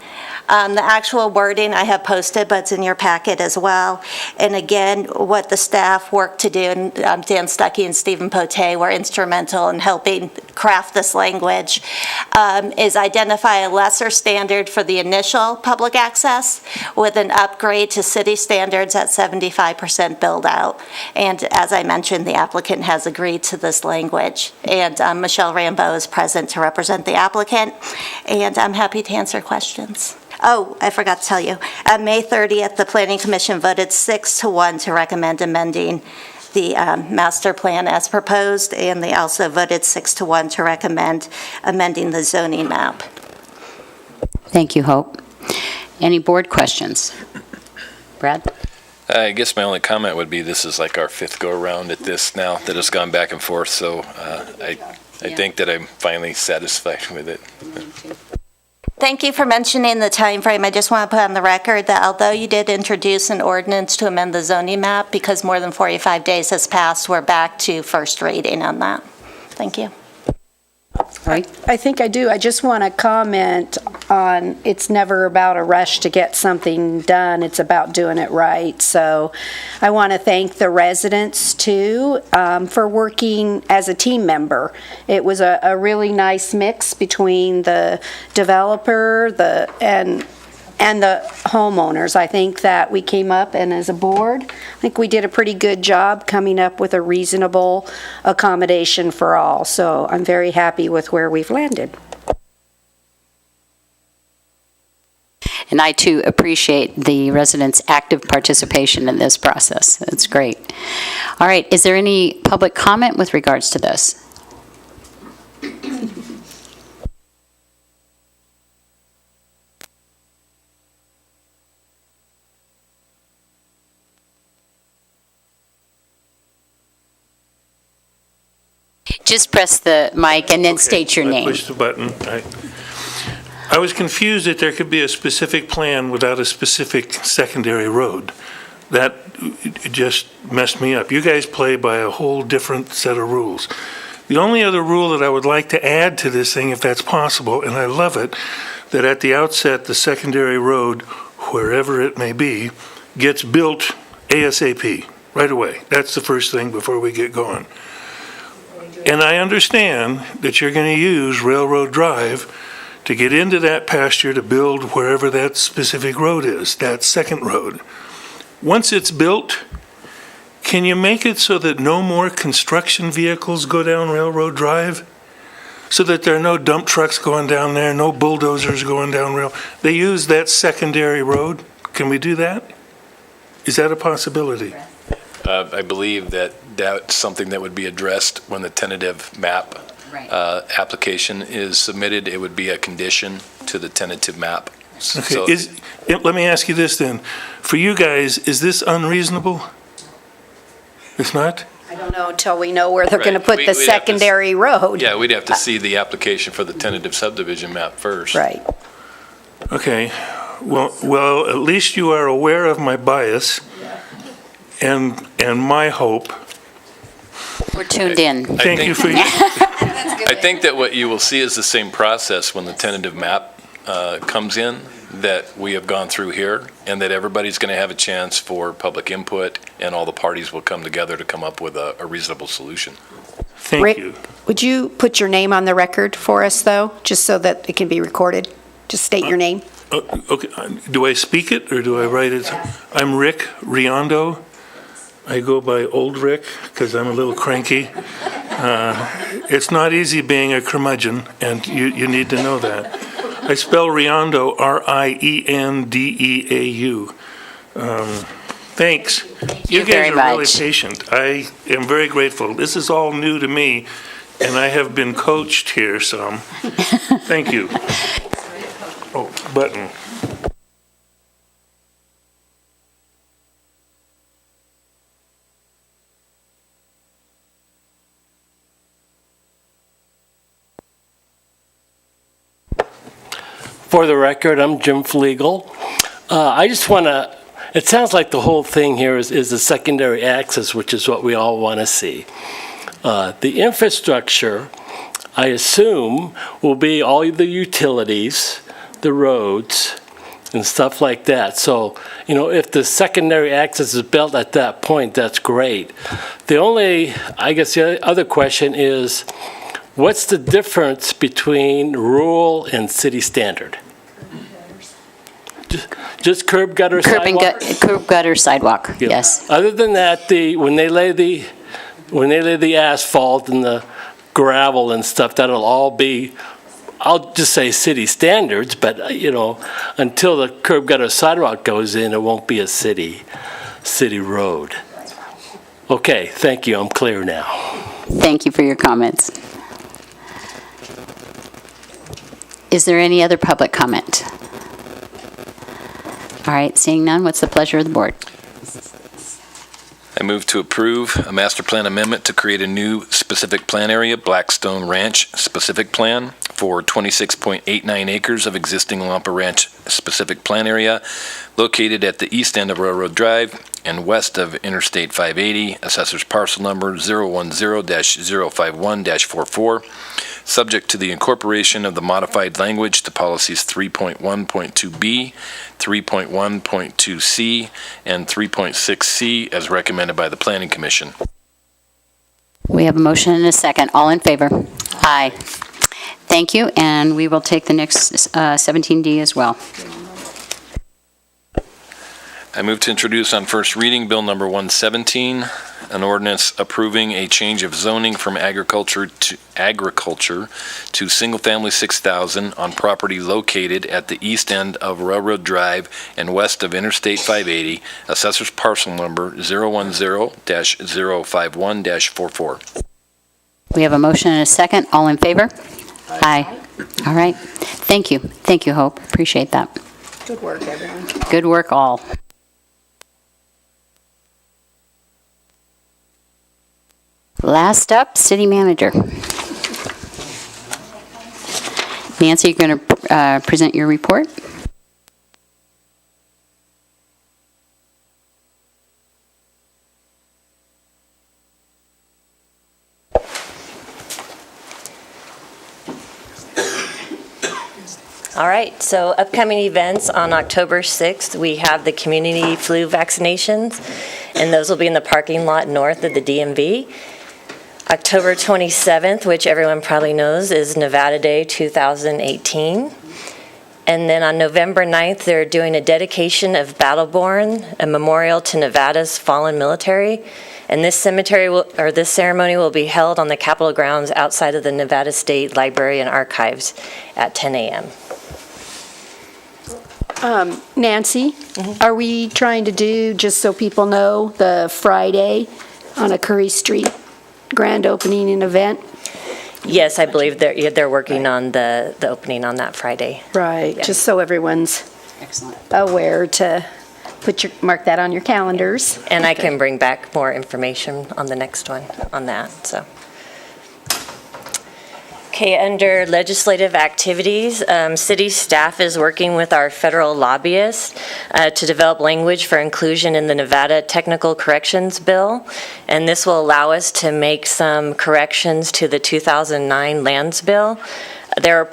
The actual wording I have posted, but it's in your packet as well. And again, what the staff worked to do, and Dan Stuckey and Stephen Pote were instrumental in helping craft this language, is identify a lesser standard for the initial public access with an upgrade to city standards at 75% build out. And as I mentioned, the applicant has agreed to this language. And Michelle Rambeau is present to represent the applicant, and I'm happy to answer questions. Oh, I forgot to tell you, on May 30th, the Planning Commission voted 6-1 to recommend amending the master plan as proposed, and they also voted 6-1 to recommend amending the zoning map. Thank you, Hope. Any board questions? Brad? I guess my only comment would be this is like our fifth go-around at this now that has gone back and forth, so I think that I'm finally satisfied with it. Thank you for mentioning the time frame. I just want to put on the record that although you did introduce an ordinance to amend the zoning map, because more than 45 days has passed, we're back to first reading on that. Thank you. Right. I think I do. I just want to comment on, it's never about a rush to get something done. It's about doing it right. So I want to thank the residents, too, for working as a team member. It was a really nice mix between the developer and the homeowners. I think that we came up, and as a board, I think we did a pretty good job coming up with a reasonable accommodation for all. So I'm very happy with where we've landed. And I, too, appreciate the residents' active participation in this process. It's great. All right, is there any public comment with regards to this? Just press the mic and then state your name. I pushed the button. I was confused that there could be a specific plan without a specific secondary road. That just messed me up. You guys play by a whole different set of rules. The only other rule that I would like to add to this thing, if that's possible, and I love it, that at the outset, the secondary road, wherever it may be, gets built ASAP, right away. That's the first thing before we get going. And I understand that you're going to use Railroad Drive to get into that pasture to build wherever that specific road is, that second road. Once it's built, can you make it so that no more construction vehicles go down Railroad Drive? So that there are no dump trucks going down there, no bulldozers going down They use that secondary road. Can we do that? Is that a possibility? I believe that that's something that would be addressed when the tentative map application is submitted. It would be a condition to the tentative map So- Let me ask you this then. For you guys, is this unreasonable? It's not? I don't know until we know where they're going to Right. put We'd the have to secondary road. Yeah, we'd have to see the application for the tentative subdivision map first. Right. Okay. Well, at least you are aware of my bias and my hope. We're tuned in. Thank you for your... I think that what you will see is the same process when the tentative map comes in that we have gone through here, and that everybody's going to have a chance for public input, and all the parties will come together to come up with a reasonable solution. Thank Rick, you. would you put your name on the record for us, though, just so that it can be recorded? Just state your name. Okay. Do I speak it or do I write it? I'm Rick Riondo. I go by Old Rick because I'm a little cranky. It's not easy being a curmudgeon, and you need to know that. I spell Riondo, R-I-E-N-D-E-A-U. Thanks. You guys very are really much. patient. I am very grateful. This is all new to me, and I have been coached here some. Thank you. Oh, button. For the record, I'm Jim Flegel. I just want to, it sounds like the whole thing here is the secondary access, which is what we all want to see. The infrastructure, I assume, will be all the utilities, the roads, and stuff like that. So, if the secondary access is built at that point, that's great. The only, I guess the other question is, what's the difference between rural and city standard? Just curb, gutter, sidewalk? Curb, gutter, sidewalk, Yeah. yes. Other than that, when they lay the asphalt and the gravel and stuff, that'll all be, I'll just say city standards, but, until the curb, gutter, sidewalk goes in, it won't be a city road. Okay, thank you, I'm clear now. Thank you for your comments. Is there any other public comment? All right, seeing none, what's the pleasure of the board? I move to approve a master plan amendment to create a new specific plan area, Blackstone Ranch specific plan, for 26.89 acres of existing Lampa Ranch specific plan area located at the east end of Railroad Drive and west of Interstate 580, assessor's parcel number 010-051-44, subject to the incorporation of the modified language to policies 3.1.2b, 3.1.2c, and 3.6c as recommended by the Planning Commission. We have a motion and a second. All in favor? Aye. Thank you, and we will take the next 17D as well. I move to introduce on first reading Bill number 117, an ordinance approving a change of zoning from agriculture to single-family 6,000 on property located at the east end of Railroad Drive and west of Interstate 580, assessor's parcel number 010-051-44. We have a motion and a second. All in favor? Aye. All right. Thank you. Thank you, Hope. Appreciate that. Good work, everyone. Good work, all. Last up, City Manager. Nancy, you're going to present your report? All right, so upcoming events on October 6th, we have the community flu vaccinations, and those will be in the parking lot north of the DMV. October 27th, which everyone probably knows, is Nevada Day 2018. And then on November 9th, they're doing a dedication of Battleborn, a memorial to Nevada's fallen military. And this this ceremony will be held on the Capitol grounds outside of the Nevada State Library and Archives at 10 a.m. Nancy, are we trying to do, just so people know, the Friday on a Curry Street grand opening and event? Yes, I believe they're working on the opening on that Friday. Right, Yeah. just so everyone's Excellent. aware to mark that on your calendars. And I can bring back more information on the next one on that, so. Okay, under legislative activities, city staff is working with our federal lobbyists to develop language for inclusion in the Nevada Technical Corrections Bill, and this will allow us to make some corrections to the 2009 Lands Bill. There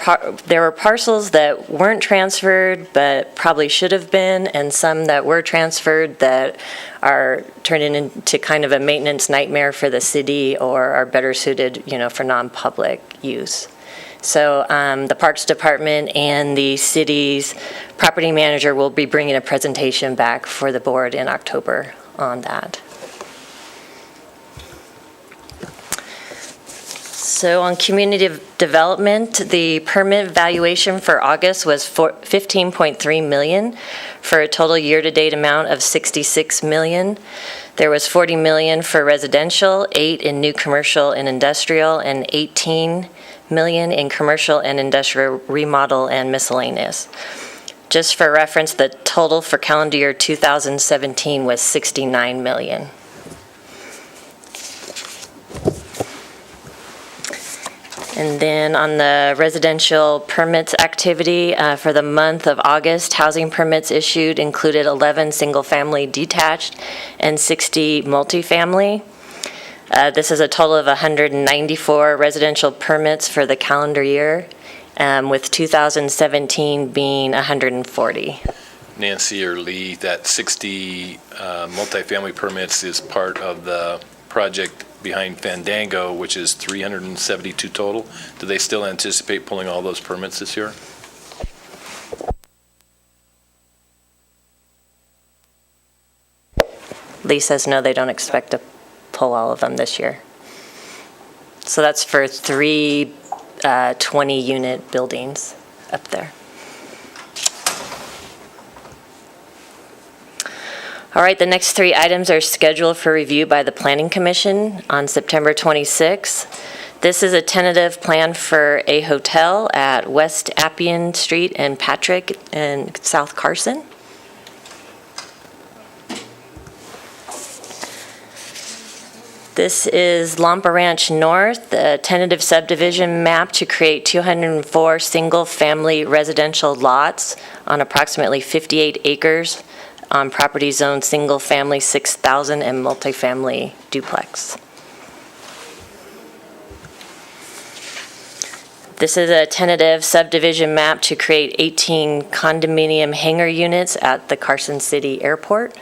were parcels that weren't transferred but probably should have been, and some that were transferred that are turning into kind of a maintenance nightmare for the city or are better suited, for non-public use. So the Parks Department and the city's property manager will be bringing a presentation back for the board in October on that. So on community development, the permit valuation for August was $15.3 million for a total year-to-date amount of $66 million. There was $40 million for residential, 8 in new commercial and industrial, and $18 million in commercial and industrial remodel and miscellaneous. Just for reference, the total for calendar year 2017 was $69 million. And then on the residential permits activity, for the month of August, housing permits issued included 11 single-family detached and 60 multifamily. This is a total of 194 residential permits for the calendar year, with 2017 being 140. Nancy or Lee, that 60 multifamily permits is part of the project behind Fandango, which is 372 total. Do they still anticipate pulling all those permits this year? Lee says no, they don't expect to pull all of them this year. So that's for 3 20-unit buildings up there. All right, the next 3 items are scheduled for review by the Planning Commission on September 26th. This is a tentative plan for a hotel at West Appian Street and Patrick in South Carson. This is Lampa Ranch North, a tentative subdivision map to create 204 single-family residential lots on approximately 58 acres on property zone single-family 6,000 and multifamily duplex. This is a tentative subdivision map to create 18 condominium hangar units at the Carson City Airport.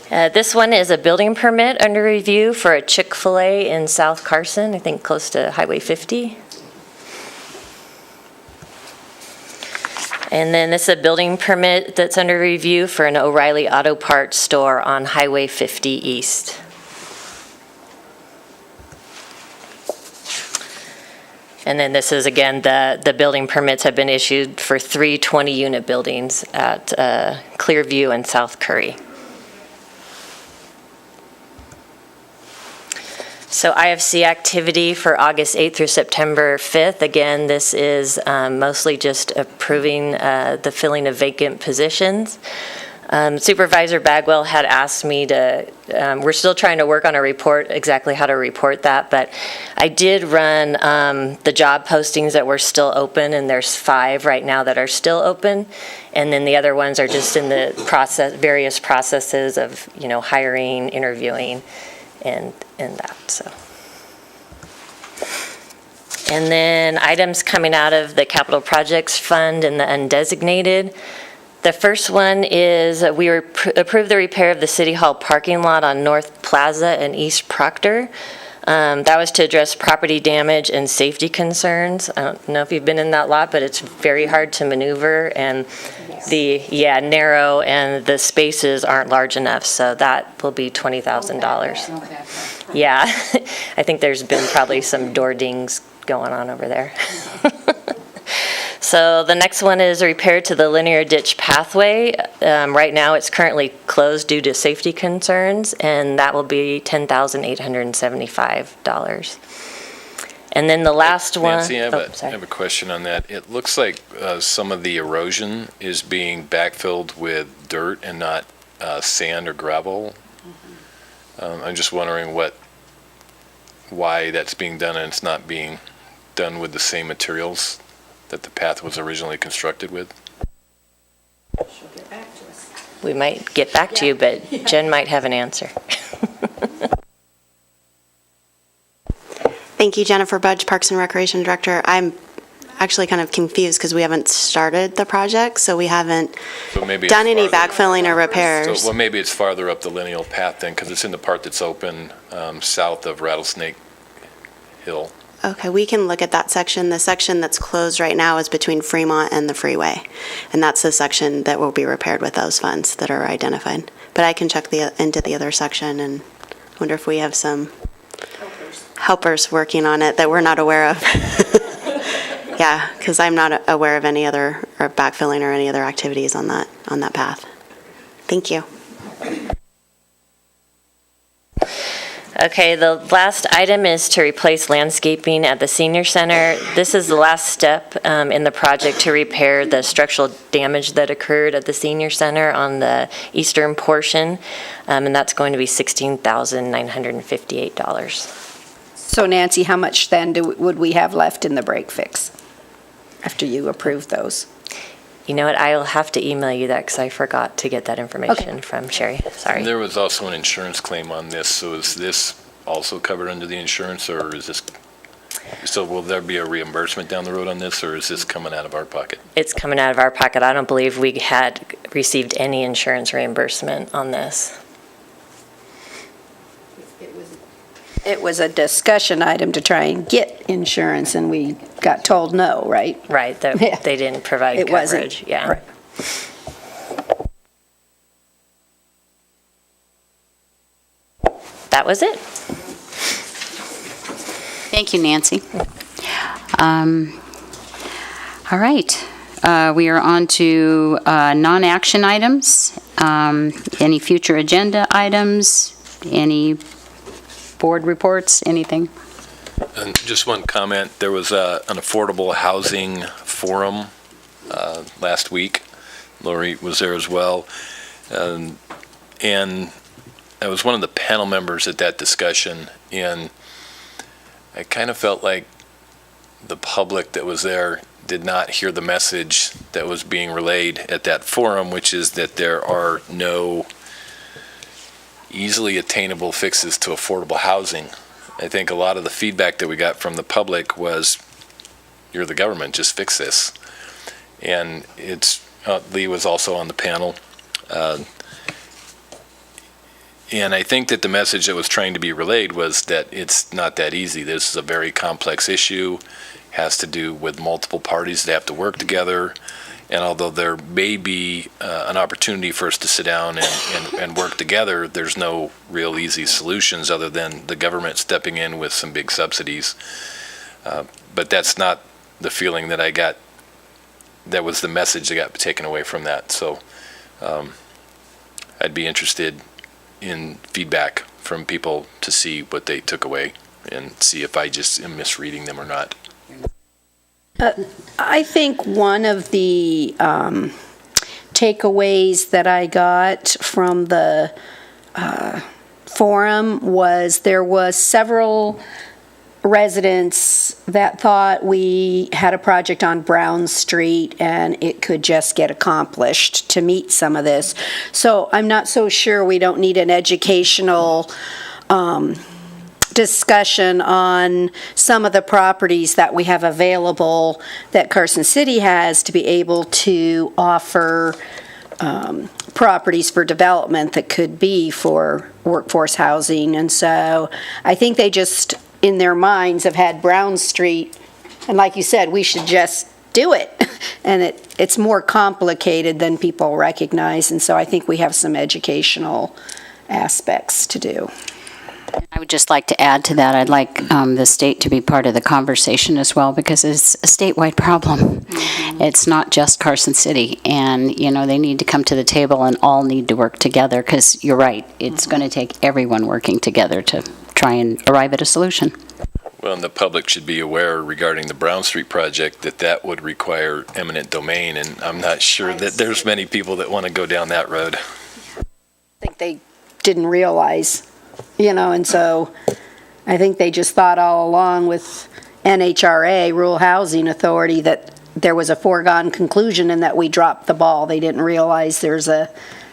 This one is a building permit under review for a Chick-fil-A in South Carson, I think close to Highway 50. And then this is a building permit that's under review for an O'Reilly Auto Parts store on Highway 50 East. And then this is, again, the building permits have been issued for 3 20-unit buildings at Clearview and South Curry. So IFC activity for August 8th through September 5th. Again, this is mostly just approving the filling of vacant positions. Supervisor Bagwell had asked me to, we're still trying to work on a report, exactly how to report that, but I did run the job postings that were still open, and there's 5 right now that are still open, and then the other ones are just in the various processes of, hiring, interviewing, and that, so. And then items coming out of the Capital Projects Fund and the undesignated. The first one is we approved the repair of the City Hall parking lot on North Plaza and East Proctor. That was to address property damage and safety concerns. I don't know if you've been in that lot, but it's very hard to maneuver, and narrow, and the spaces aren't large enough, so that will be $20,000. Okay. Yeah, I think there's been probably some door dings going on over there. So the next one is a repair to the linear ditch pathway. Right now it's currently closed due to safety concerns, and that will be $10,875. And then the last one. Nancy, I oh, have sorry. a question on that. It looks like some of the erosion is being backfilled with dirt and not sand or gravel. I'm just wondering why that's being done and it's not being done with the same materials that the path was originally constructed with. We might get back to you, but Jen might have an answer. Thank you, Jennifer Budge, Parks and Recreation Director. I'm actually kind of confused because we haven't started the project, so we haven't So maybe done any farther- backfilling or repairs. So, well, maybe it's farther up the lineal path then, because it's in the part that's open south of Rattlesnake Hill. Okay, we can look at that section. The section that's closed right now is between Fremont and the freeway, and that's the section that will be repaired with those funds that are identified. But I can check into the other section and wonder if we have some helpers working on it that we're not aware of. Yeah, because I'm not aware of any other or backfilling or any other activities on that path. Thank you. Okay, the last item is to replace landscaping at the senior center. This is the last step in the project to repair the structural damage that occurred at the senior center on the eastern portion, and that's going to be $16,958. So Nancy, how much then would we have left in the break fix after you approve those? You know what, I'll have to email you that because I forgot to get that information from Sherry. Sorry. And there was also an insurance claim on this, so is this also covered under the insurance, or is this, so will there be a reimbursement down the road on this, or is this coming out of our pocket? It's coming out of our pocket. I don't believe we had received any insurance reimbursement on this. It was a discussion item to try and get insurance, and we got told no, right? Right, that Yeah. they didn't provide It wasn't, coverage, yeah. right. That was it. Thank you, Nancy. All right. We are on to non-action items. Any future agenda items? Any board reports? Anything? And just one comment, there was an affordable housing forum last week. Lori was there as well. And I was one of the panel members at that discussion, and I kind of felt like the public that was there did not hear the message that was being relayed at that forum, which is that there are no easily attainable fixes to affordable housing. I think a lot of the feedback that we got from the public was, you're the government, just fix this. And Lee was also on the panel. And I think that the message that was trying to be relayed was that it's not that easy. This is a very complex issue, has to do with multiple parties that have to work together. And although there may be an opportunity for us to sit down and work together, there's no real easy solutions other than the government stepping in with some big subsidies. But that's not the feeling that I got. That was the message that got taken away from that. So I'd be interested in feedback from people to see what they took away and see if I just am misreading them or not. I think one of the takeaways that I got from the forum was there was several residents that thought we had a project on Brown Street and it could just get accomplished to meet some of this. So I'm not so sure we don't need an educational discussion on some of the properties that we have available that Carson City has to be able to offer properties for development that could be for workforce housing. And so I think they just, in their minds, have had Brown Street, and like you said, we should just do it. And it's more complicated than people recognize, and so I think we have some educational aspects to do. I would just like to add to that, I'd like the state to be part of the conversation as well, because it's a statewide problem. Mm-hmm. It's not just Carson City, and they need to come to the table and all need to work together, because you're right, it's going to take everyone working together to try and arrive at a solution. Well, and the public should be aware regarding the Brown Street project that that would require eminent domain, and I'm not sure that there's many people that want to go down that road. I think they didn't realize, and so I think they just thought all along with NHRA, Rural Housing Authority, that there was a foregone conclusion and that we dropped the ball. They didn't realize there's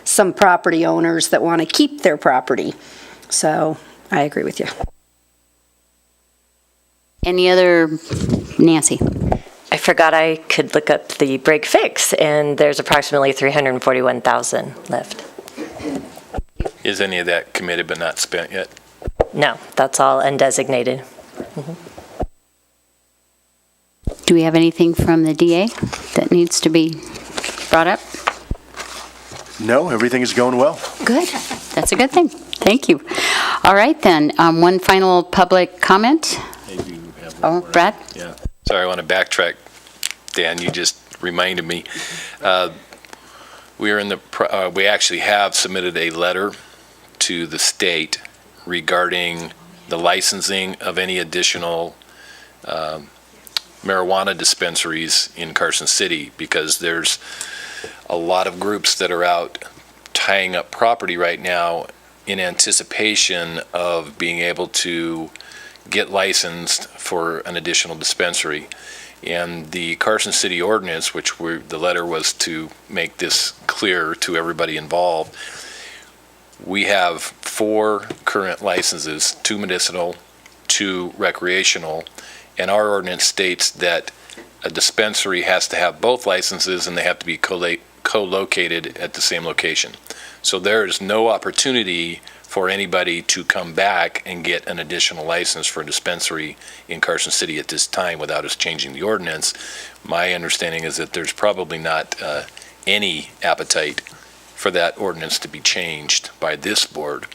some property owners that want to keep their property. So I agree with you. Any other, Nancy? I forgot I could look up the break fix, and there's approximately $341,000 left. Is any of that committed but not spent yet? No, that's all undesignated. Do we have anything from the DA that needs to be brought up? No, everything is going well. Good. That's a good thing. Thank you. All right, then. One final public comment. Oh, Brad? Yeah. Sorry, I want to backtrack. Dan, you just reminded me. We actually have submitted a letter to the state regarding the licensing of any additional marijuana dispensaries in Carson City, because there's a lot of groups that are out tying up property right now in anticipation of being able to get licensed for an additional dispensary. And the Carson City ordinance, which the letter was to make this clear to everybody involved, we have 4 current licenses, 2 medicinal, 2 recreational, and our ordinance states that a dispensary has to have both licenses and they have to be co-located at the same location. So there is no opportunity for anybody to come back and get an additional license for a dispensary in Carson City at this time without us changing the ordinance. My understanding is that there's probably not any appetite for that ordinance to be changed by this board.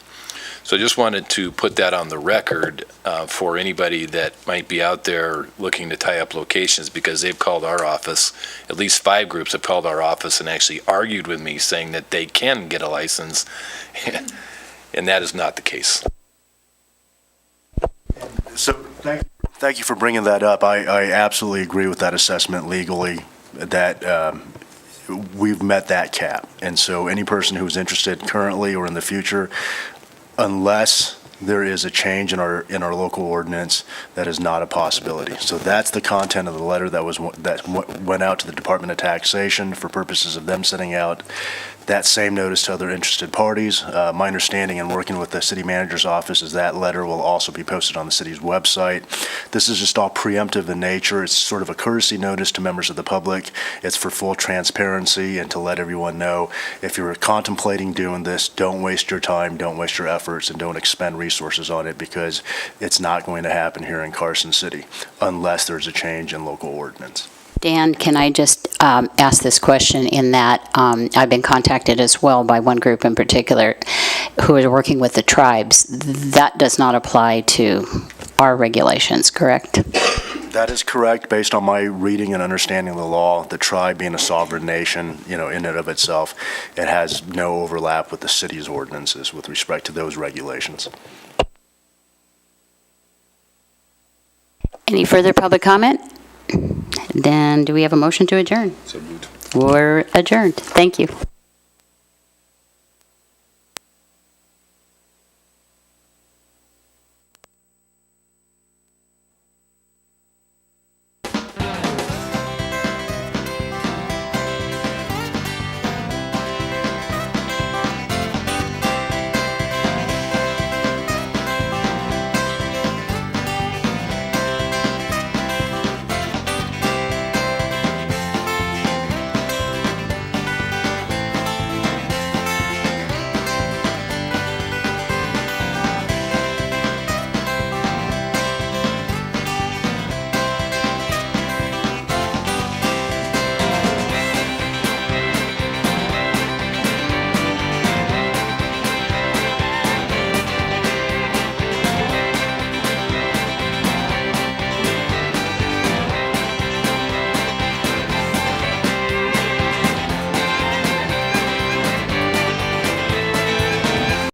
So I just wanted to put that on the record for anybody that might be out there looking to tie up locations, because they've called our office, at least 5 groups have called our office and actually argued with me saying that they can get a license, and that is not the case. So thank you for bringing that up. I absolutely agree with that assessment legally, that we've met that cap. And so any person who's interested currently or in the future, unless there is a change in our local ordinance, that is not a possibility. So that's the content of the letter that went out to the Department of Taxation for purposes of them sending out that same notice to other interested parties. My understanding in working with the city manager's office is that letter will also be posted on the city's website. This is just all preemptive in nature. It's sort of a courtesy notice to members of the public. It's for full transparency and to let everyone know, if you're contemplating doing this, don't waste your time, don't waste your efforts, and don't expend resources on it, because it's not going to happen here in Carson City unless there's a change in local ordinance. Dan, can I just ask this question in that I've been contacted as well by one group in particular who is working with the tribes. That does not apply to our regulations, correct? That is correct. Based on my reading and understanding of the law, the tribe being a sovereign nation, in and of itself, it has no overlap with the city's ordinances with respect to those regulations. Any further public comment? Then do we have a motion to adjourn? So moved. We're adjourned. Thank you.